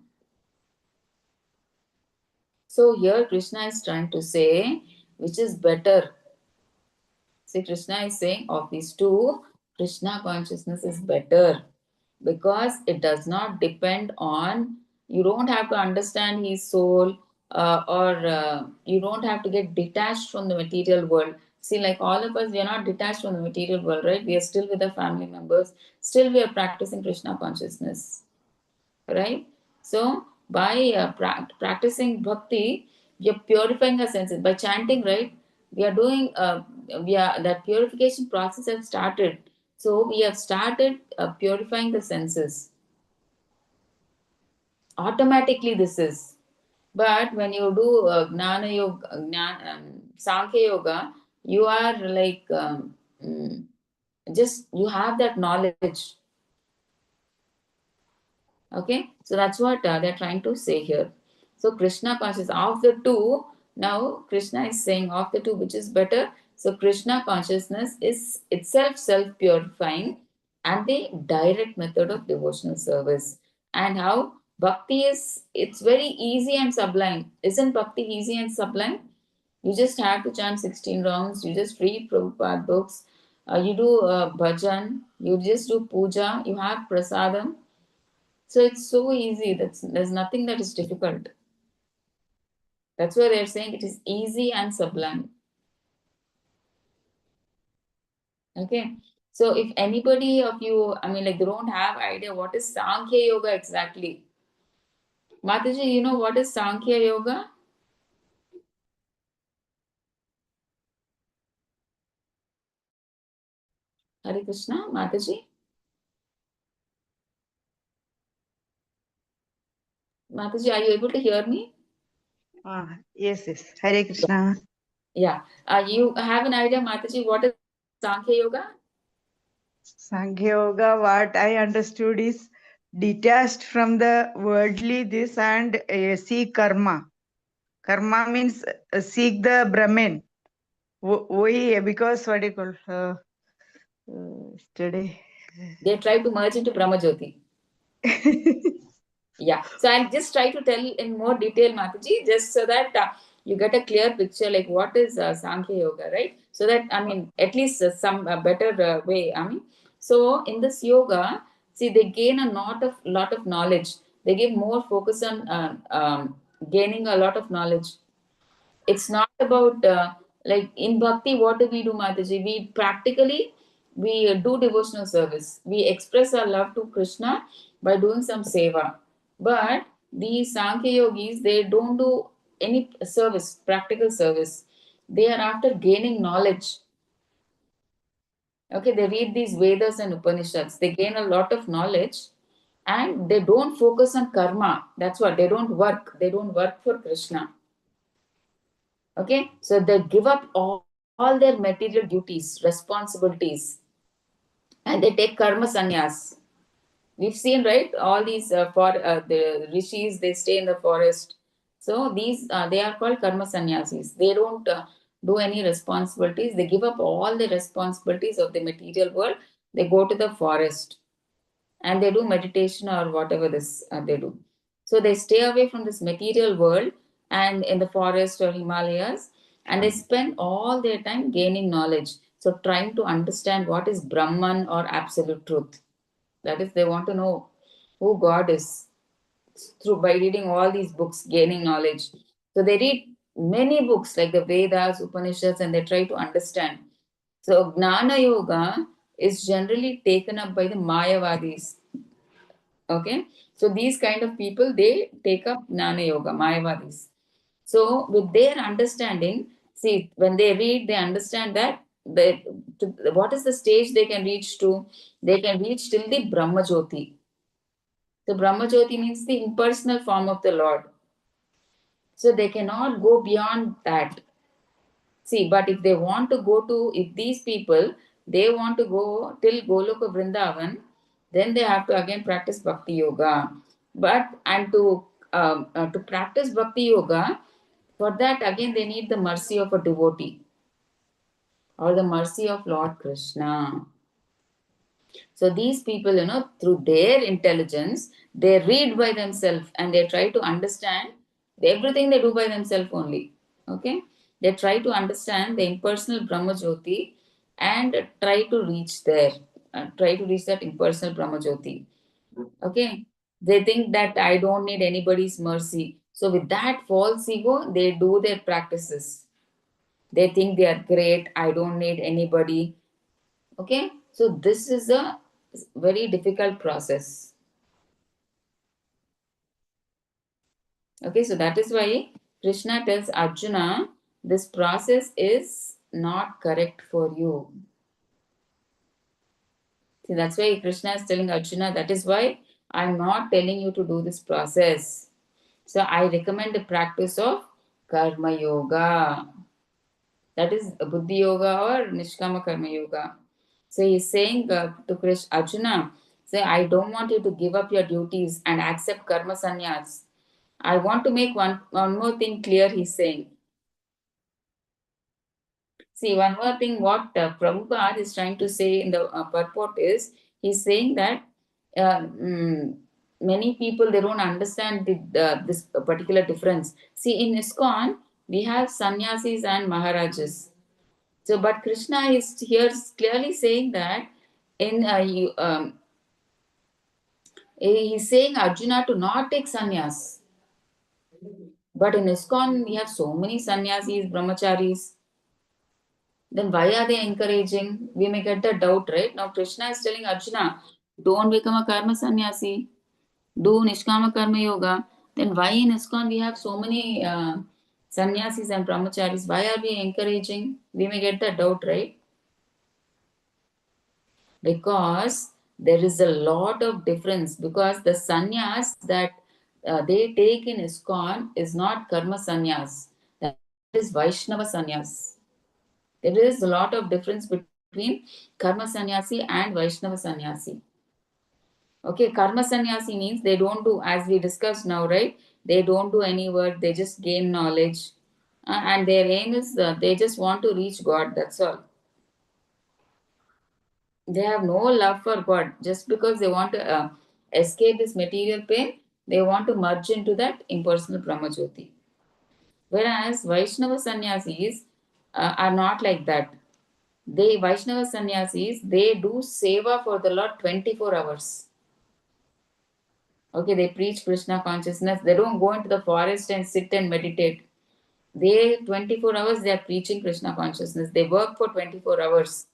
So, here Krishna is trying to say which is better. See, Krishna is saying of these two, Krishna consciousness is better, because it does not depend on, you don't have to understand his soul, or you don't have to get detached from the material world. See, like all of us, we are not detached from the material world, right? We are still with our family members. Still, we are practicing Krishna consciousness, right? So, by practicing bhakti, we are purifying our senses. By chanting, right? We are doing, that purification process has started. So, we have started purifying the senses. Automatically, this is. But when you do Gnana Yoga, Sankhya Yoga, you are like, just you have that knowledge. Okay, so that's what they're trying to say here. So Krishna consciousness of the two, now Krishna is saying of the two, which is better. So Krishna consciousness is itself self purifying and the direct method of devotional service. And how bhakti is, it's very easy and sublime. Isn't bhakti easy and sublime? You just have to chant 16 rounds, you just read Prabhupada books, you do bhajan, you just do puja, you have prasadam. So it's so easy. There's nothing that is difficult. That's why they're saying it is easy and sublime. Okay. So if anybody of you, I mean, like they don't have idea what is Sankhya Yoga exactly. Mataji, you know what is Sankhya Yoga? Hare Krishna, Mataji. Mataji, are you able to hear me? Yes, yes. Hare Krishna. Yeah. You have an idea, Mataji, what is Sankhya Yoga? Sankhya Yoga, what I understood is detached from the worldly this and see karma. Karma means seek the Brahman. We, because what do you call yesterday? They try to merge into Brahma Jyoti. Yeah, so I'll just try to tell in more detail, Mataji, just so that you get a clear picture like what is Sankhya Yoga, right? So that, I mean, at least some better way. I mean, so in this yoga, see, they gain a lot of knowledge. They give more focus on gaining a lot of knowledge. It's not about like in bhakti, what do we do, Mataji? We practically we do devotional service. We express our love to Krishna by doing some seva. But these Sankhya yogis, they don't do any service, practical service. They are after gaining knowledge. Okay, they read these Vedas and Upanishads. They gain a lot of knowledge and they don't focus on karma. That's what they don't work. They don't work for Krishna. Okay, so they give up all their material duties, responsibilities, and they take karma sannyas. We've seen, right, all these for the rishis, they stay in the forest. So these they are called karma sannyasis. They don't do any responsibilities. They give up all the responsibilities of the material world. They go to the forest and they do meditation or whatever this they do. So they stay away from this material world and in the forest or Himalayas, and they spend all their time gaining knowledge. So trying to understand what is Brahman or absolute truth. That is, they want to know who God is through by reading all these books, gaining knowledge. So they read many books like the Vedas, Upanishads, and they try to understand. So Gnana Yoga is generally taken up by the Mayavadis. Okay, so these kind of people, they take up Gnana Yoga, Mayavadis. So with their understanding, see, when they read, they understand that what is the stage they can reach to? They can reach till the Brahma Jyoti. The Brahma Jyoti means the impersonal form of the Lord. So they cannot go beyond that. See, but if they want to go to, if these people, they want to go till Goloka Vrindavan, then they have to again practice Bhakti Yoga. But, and to practice Bhakti Yoga, for that again they need the mercy of a devotee or the mercy of Lord Krishna. So these people, through their intelligence, they read by themselves and they try to understand everything they do by themselves only. Okay? They try to understand the impersonal Brahma Jyoti and try to reach there. Try to reach that impersonal Brahma Jyoti. Okay? They think that I don't need anybody's mercy. So with that false ego, they do their practices. They think they are great. I don't need anybody. Okay, so this is a very difficult process. Okay, so that is why Krishna tells Arjuna, this process is not correct for you. See, that's why Krishna is telling Arjuna, that is why I'm not telling you to do this process. So I recommend the practice of Karma Yoga. That is Buddhi Yoga or Nishkama Karma Yoga. So he's saying to Arjuna, say, I don't want you to give up your duties and accept karma sannyas. I want to make one more thing clear, he's saying. See, one more thing, what Prabhupada is trying to say in the purport is, he's saying that many people, they don't understand this particular difference. See, in ISKCON, we have sannyasis and maharajas. So, but Krishna is here clearly saying that in he's saying Arjuna to not take sannyas. But in ISKCON, we have so many sannyasis, brahmacharis. Then why are they encouraging? We may get the doubt, right? Now Krishna is telling Arjuna, don't become a karma sannyasi, do nishkama karma yoga. Then why in ISKCON we have so many sannyasis and brahmacharis? Why are we encouraging? We may get the doubt, right? Because there is a lot of difference, because the sannyas that they take in ISKCON is not karma sannyas, that is Vaishnava sannyas. There is a lot of difference between karma sannyasi and Vaishnava sannyasi. Okay, karma sannyasi means they don't do, as we discussed now, right? They don't do any work, they just gain knowledge. And their aim is they just want to reach God, that's all. They have no love for God. Just because they want to escape this material pain, they want to merge into that impersonal Brahmajyoti. Whereas Vaishnava sannyasis are not like that. They Vaishnava sannyasis, they do seva for the Lord 24 hours. Okay, they preach Krishna consciousness. They don't go into the forest and sit and meditate. They 24 hours they are preaching Krishna consciousness. They work for 24 hours.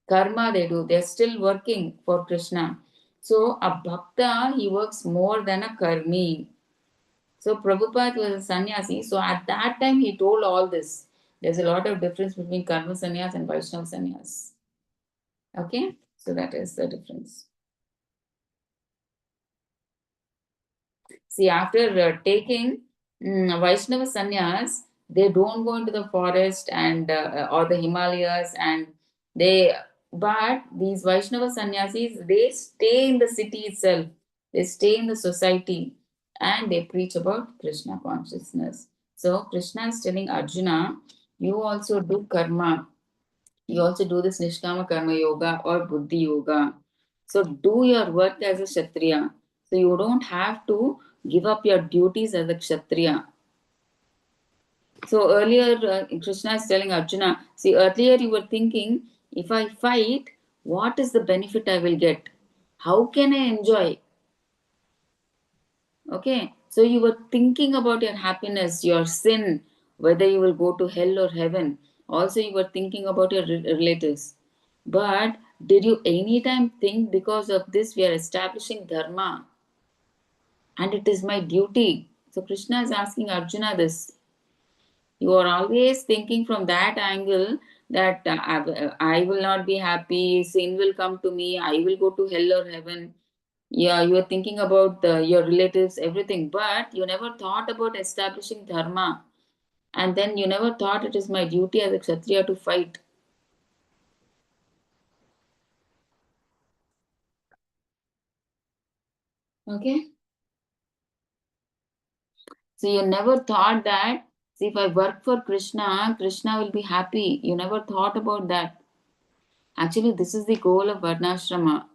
Karma they do. They're still working for Krishna. So a bhakta, he works more than a karmi. So Prabhupada was a sannyasi. So at that time he told all this. There's a lot of difference between karma sannyas and Vaishnava sannyas. Okay, so that is the difference. See, after taking Vaishnava sannyas, they don't go into the forest and or the Himalayas, and they. But these Vaishnava sannyasis, they stay in the city itself. They stay in the society, and they preach about Krishna consciousness. So Krishna is telling Arjuna, you also do karma. You also do this Nishkama Karma Yoga or Buddhi Yoga. So do your work as a Kshatriya. So you don't have to give up your duties as a Kshatriya. So earlier, Krishna is telling Arjuna, see, earlier you were thinking, if I fight, what is the benefit I will get? How can I enjoy? Okay, so you were thinking about your happiness, your sin, whether you will go to hell or heaven. Also, you were thinking about your relatives. But did you anytime think, because of this we are establishing dharma and it is my duty? So Krishna is asking Arjuna this. You are always thinking from that angle that I will not be happy, sin will come to me, I will go to hell or heaven. Yeah, you are thinking about your relatives, everything, but you never thought about establishing dharma. And then you never thought it is my duty as a Kshatriya to fight. Okay? So you never thought that, see, if I work for Krishna, Krishna will be happy. You never thought about that. Actually, this is the goal of Varnashrama.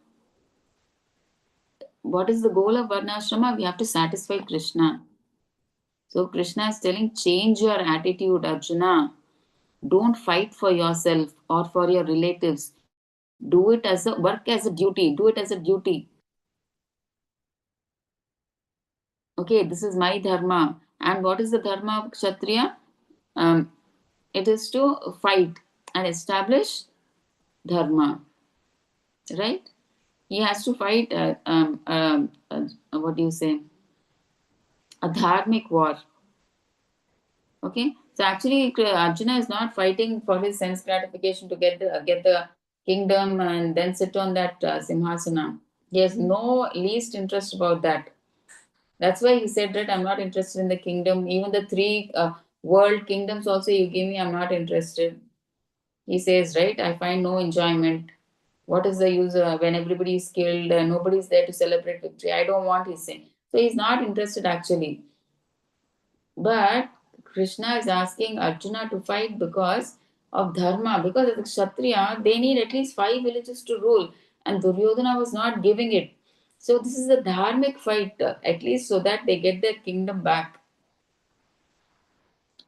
What is the goal of Varnashrama? We have to satisfy Krishna. So Krishna is telling, change your attitude, Arjuna. Don't fight for yourself or for your relatives. Do it as a work, as a duty. Do it as a duty. Okay, this is my dharma. And what is the dharma of Kshatriya? Um, It is to fight and establish dharma, right? He has to fight, what do you say, a dharmic war. Okay, so actually, Arjuna is not fighting for his sense gratification to get the kingdom and then sit on that simhasana. He has no least interest about that. That's why he said that I'm not interested in the kingdom. Even the three world kingdoms also you give me, I'm not interested. He says, right? I find no enjoyment. What is the use when everybody is killed? Nobody is there to celebrate victory. I don't want. He's saying. So he's not interested actually. But Krishna is asking Arjuna to fight because of dharma, because as a Kshatriya, they need at least 5 villages to rule, and Duryodhana was not giving it. So this is a dharmic fight, at least so that they get their kingdom back.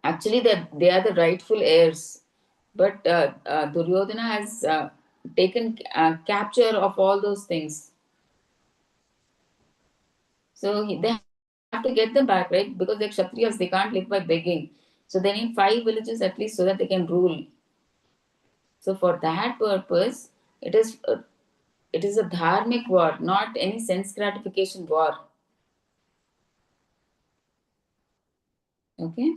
Actually, they are the rightful heirs, but Duryodhana has taken capture of all those things. So they have to get them back, right? Because they're Kshatriyas, they can't live by begging. So they need 5 villages at least so that they can rule. So for that purpose, it is a dharmic war, not any sense gratification war. Okay,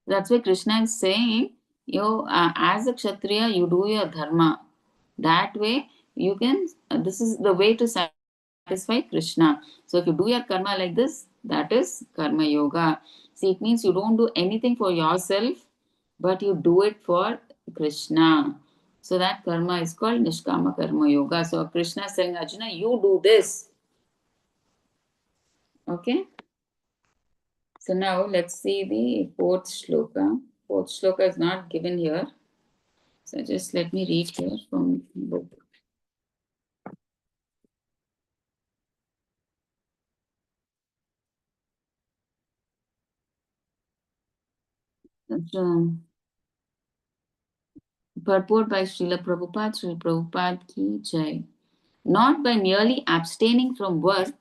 that's why Krishna is saying, you as a Kshatriya, you do your dharma. That way, you can. This is the way to satisfy Krishna. So if you do your karma like this, that is karma yoga. See, it means you don't do anything for yourself, but you do it for Krishna. So that karma is called Nishkama Karma Yoga. So Krishna is saying, Arjuna, you do this. Okay. So now let's see the fourth shloka. Fourth shloka is not given here. So just let me read here from book. Purport by Srila Prabhupada ki jai. Not by merely abstaining from work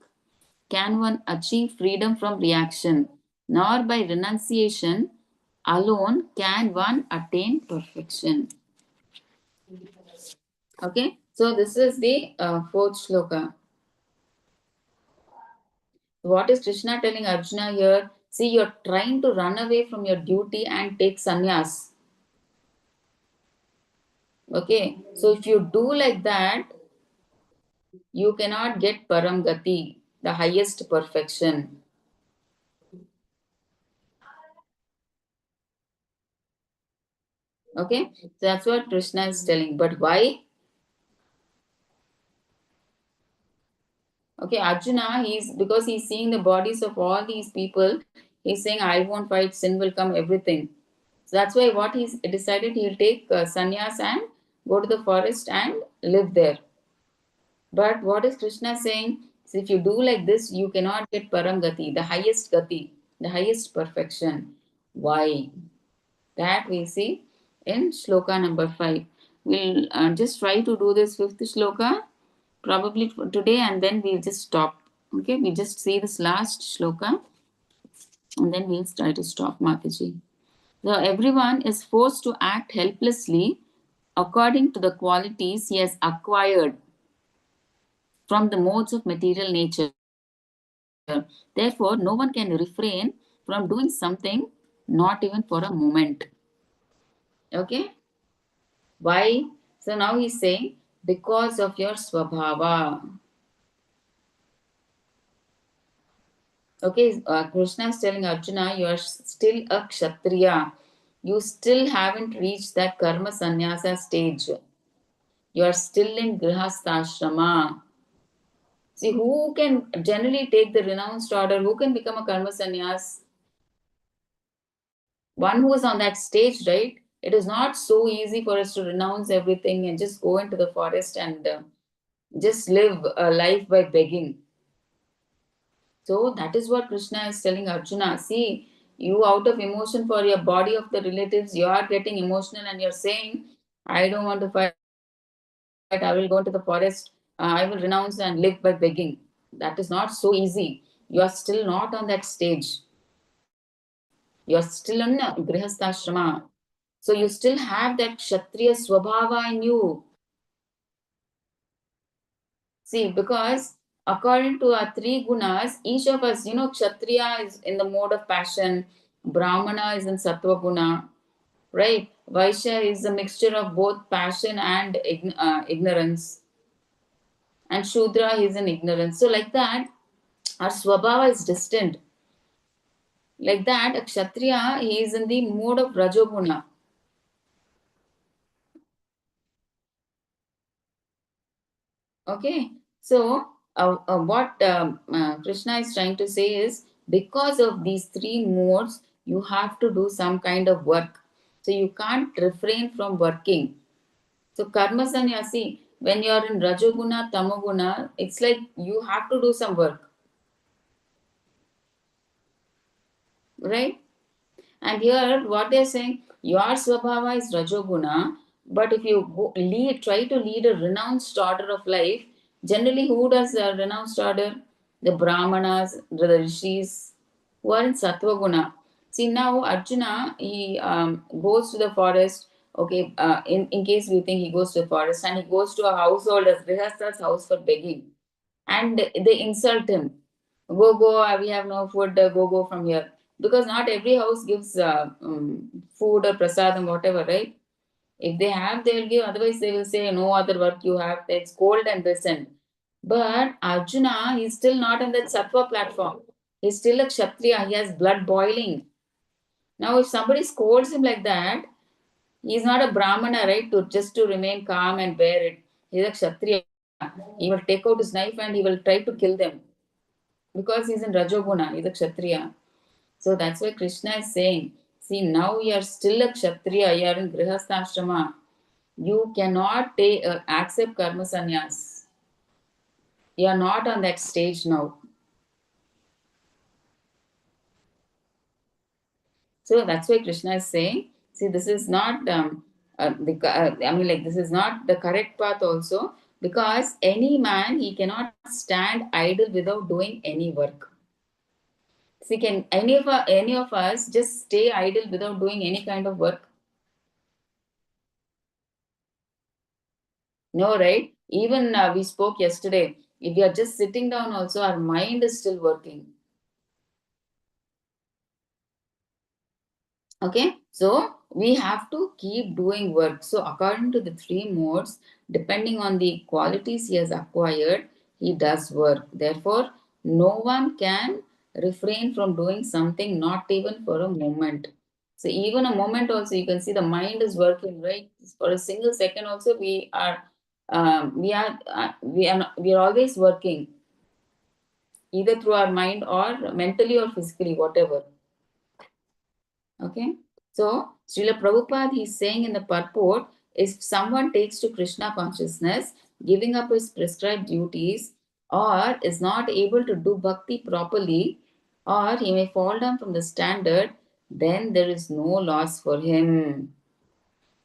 can one achieve freedom from reaction, nor by renunciation alone can one attain perfection. Okay, so this is the fourth shloka. What is Krishna telling Arjuna here? See, you're trying to run away from your duty and take sannyas. Okay, so if you do like that, you cannot get paramgati, the highest perfection. Okay, so that's what Krishna is telling. But why? Okay, Arjuna, because he's seeing the bodies of all these people, he's saying, I won't fight, sin will come, everything. So that's why what he's decided, he'll take sannyas and go to the forest and live there. But what is Krishna saying? So if you do like this, you cannot get paramgati, gati, the highest perfection. Why? That we see in shloka number 5. We'll just try to do this fifth shloka probably today, and then we'll just stop. Okay, we just see this last shloka and then we'll try to stop, Mataji. So everyone is forced to act helplessly according to the qualities he has acquired from the modes of material nature. Therefore, no one can refrain from doing something, not even for a moment. Okay? Why? So now he's saying, because of your swabhava. Okay, Krishna is telling Arjuna, you are still a kshatriya. You still haven't reached that karma sannyasa stage. You are still in grihastha. See, who can generally take the renounced order? Who can become a karma sannyas? One who is on that stage, right? It is not so easy for us to renounce everything and just go into the forest and just live a life by begging. So that is what Krishna is telling Arjuna. See, you out of emotion for your body of the relatives, you are getting emotional and you're saying, I don't want to fight, I will go into the forest, I will renounce and live by begging. That is not so easy. You are still not on that stage. You are still in Grihastha Ashrama. So you still have that Kshatriya Swabhava in you. See, because according to our three gunas, each of us, Kshatriya is in the mode of passion, Brahmana is in Sattva guna, right? Vaishya is a mixture of both passion and ignorance, and Shudra is in ignorance. So, like that, our Swabhava is distant. Like that, a Kshatriya, he is in the mode of Rajoguna. Okay, so what Krishna is trying to say is because of these three modes, you have to do some kind of work. So you can't refrain from working. So karma sannyasi, when you are in Rajoguna, Tamoguna, it's like you have to do some work, right? And here, what they're saying, your swabhava is Rajoguna, but if you try to lead a renounced order of life, generally, who does a renounced order? The Brahmanas, the Rishis, who are in Sattva Guna. See, now Arjuna, he goes to the forest. Okay, in case we think he goes to the forest and he goes to a household, as Grihasta's house for begging, and they insult him. Go, we have no food, go from here. Because not every house gives food or prasadam, whatever, right? If they have, they will give, otherwise, they will say, no other work you have, it's cold and this and. But Arjuna, he's still not on that sattva platform. He's still a kshatriya, he has blood boiling. Now, if somebody scolds him like that, he's not a brahmana, right? To remain calm and bear it. He's a kshatriya. He will take out his knife and he will try to kill them because he's in Rajoguna, he's a Kshatriya. So that's why Krishna is saying, see, now you are still a Kshatriya, you are in Grihastha you cannot accept karma sannyas. You are not on that stage now. So that's why Krishna is saying, see, this is not this is not the correct path also, because any man, he cannot stand idle without doing any work. See, can any of us just stay idle without doing any kind of work? No, right? Even we spoke yesterday. If we are just sitting down, also our mind is still working. Okay, so we have to keep doing work. So, according to the three modes, depending on the qualities he has acquired, he does work. Therefore, no one can refrain from doing something, not even for a moment. So, even a moment also, you can see the mind is working, right? For a single second, also, we are always working, either through our mind or mentally or physically, whatever. Okay. So, Srila Prabhupada, he's saying in the purport, if someone takes to Krishna consciousness, giving up his prescribed duties, or is not able to do bhakti properly, or he may fall down from the standard, then there is no loss for him.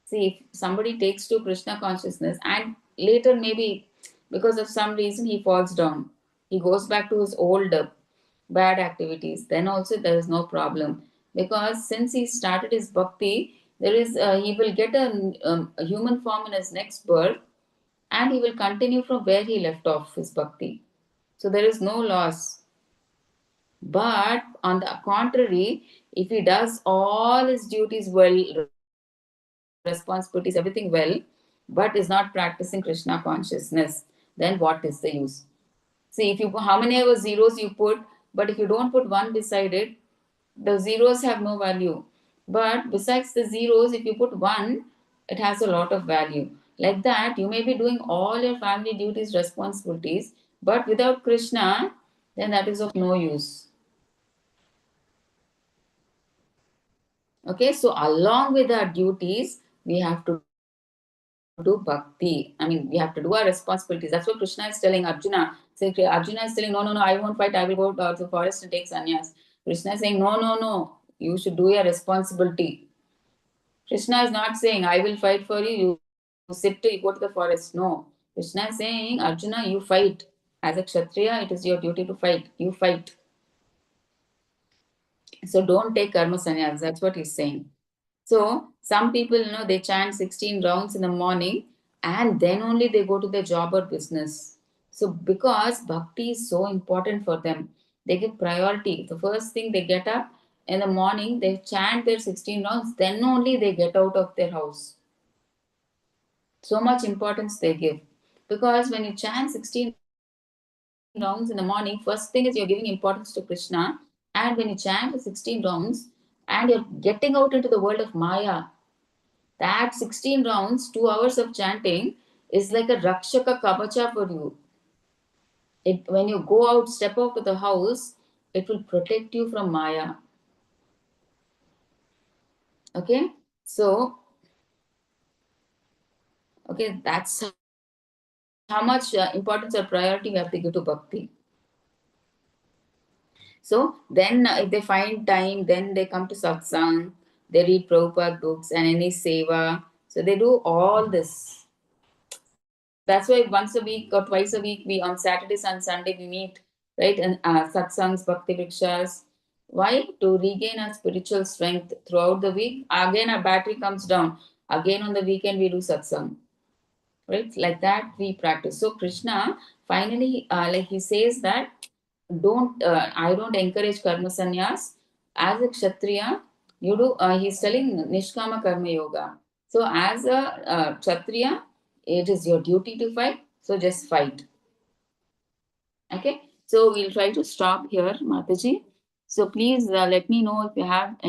See, if somebody takes to Krishna consciousness and later maybe because of some reason he falls down, he goes back to his old bad activities, then also there is no problem. Because since he started his bhakti, he will get a human form in his next birth and he will continue from where he left off his bhakti. So there is no loss. But on the contrary, if he does all his duties well, responsibilities, everything well, but is not practicing Krishna consciousness, then what is the use? See, if you how many ever zeros you put, but if you don't put one beside it, the zeros have no value. But besides the zeros, if you put one, it has a lot of value. Like that, you may be doing all your family duties, responsibilities, but without Krishna, then that is of no use. Okay, so along with our duties, we have to do bhakti. I mean, we have to do our responsibilities. That's what Krishna is telling Arjuna. So Arjuna is telling, no, I won't fight. I will go to the forest and take sannyas. Krishna is saying, no. You should do your responsibility. Krishna is not saying, I will fight for you. You sit, you go to the forest. No. Krishna is saying, Arjuna, you fight. As a Kshatriya, it is your duty to fight. You fight. So don't take karma sannyas. That's what he's saying. So some people, they chant 16 rounds in the morning and then only they go to their job or business. So because bhakti is so important for them, they give priority. The first thing they get up in the morning, they chant their 16 rounds, then only they get out of their house. So much importance they give. Because when you chant 16 rounds in the morning, first thing is you're giving importance to Krishna. And when you chant the 16 rounds and you're getting out into the world of Maya, that 16 rounds, 2 hours of chanting is like a Rakshaka Kavacha for you. When you go out, step out of the house, it will protect you from Maya. Okay? So, okay, that's how much importance or priority we have to give to bhakti. So then, if they find time, then they come to satsang, they read Prabhupada books and any seva. So they do all this. That's why once a week or twice a week, we on Saturdays and Sunday we meet, right? And satsangs, bhakti vrikshas. Why? To regain our spiritual strength throughout the week. Again, our battery comes down. Again, on the weekend, we do satsang, right? Like that we practice. So Krishna finally, like he says that don't I don't encourage karma sannyas. As a kshatriya, you do, he's telling nishkama karma yoga. So as a kshatriya, it is your duty to fight, so just fight. Okay, so we'll try to stop here, Mataji. So please let me know if you have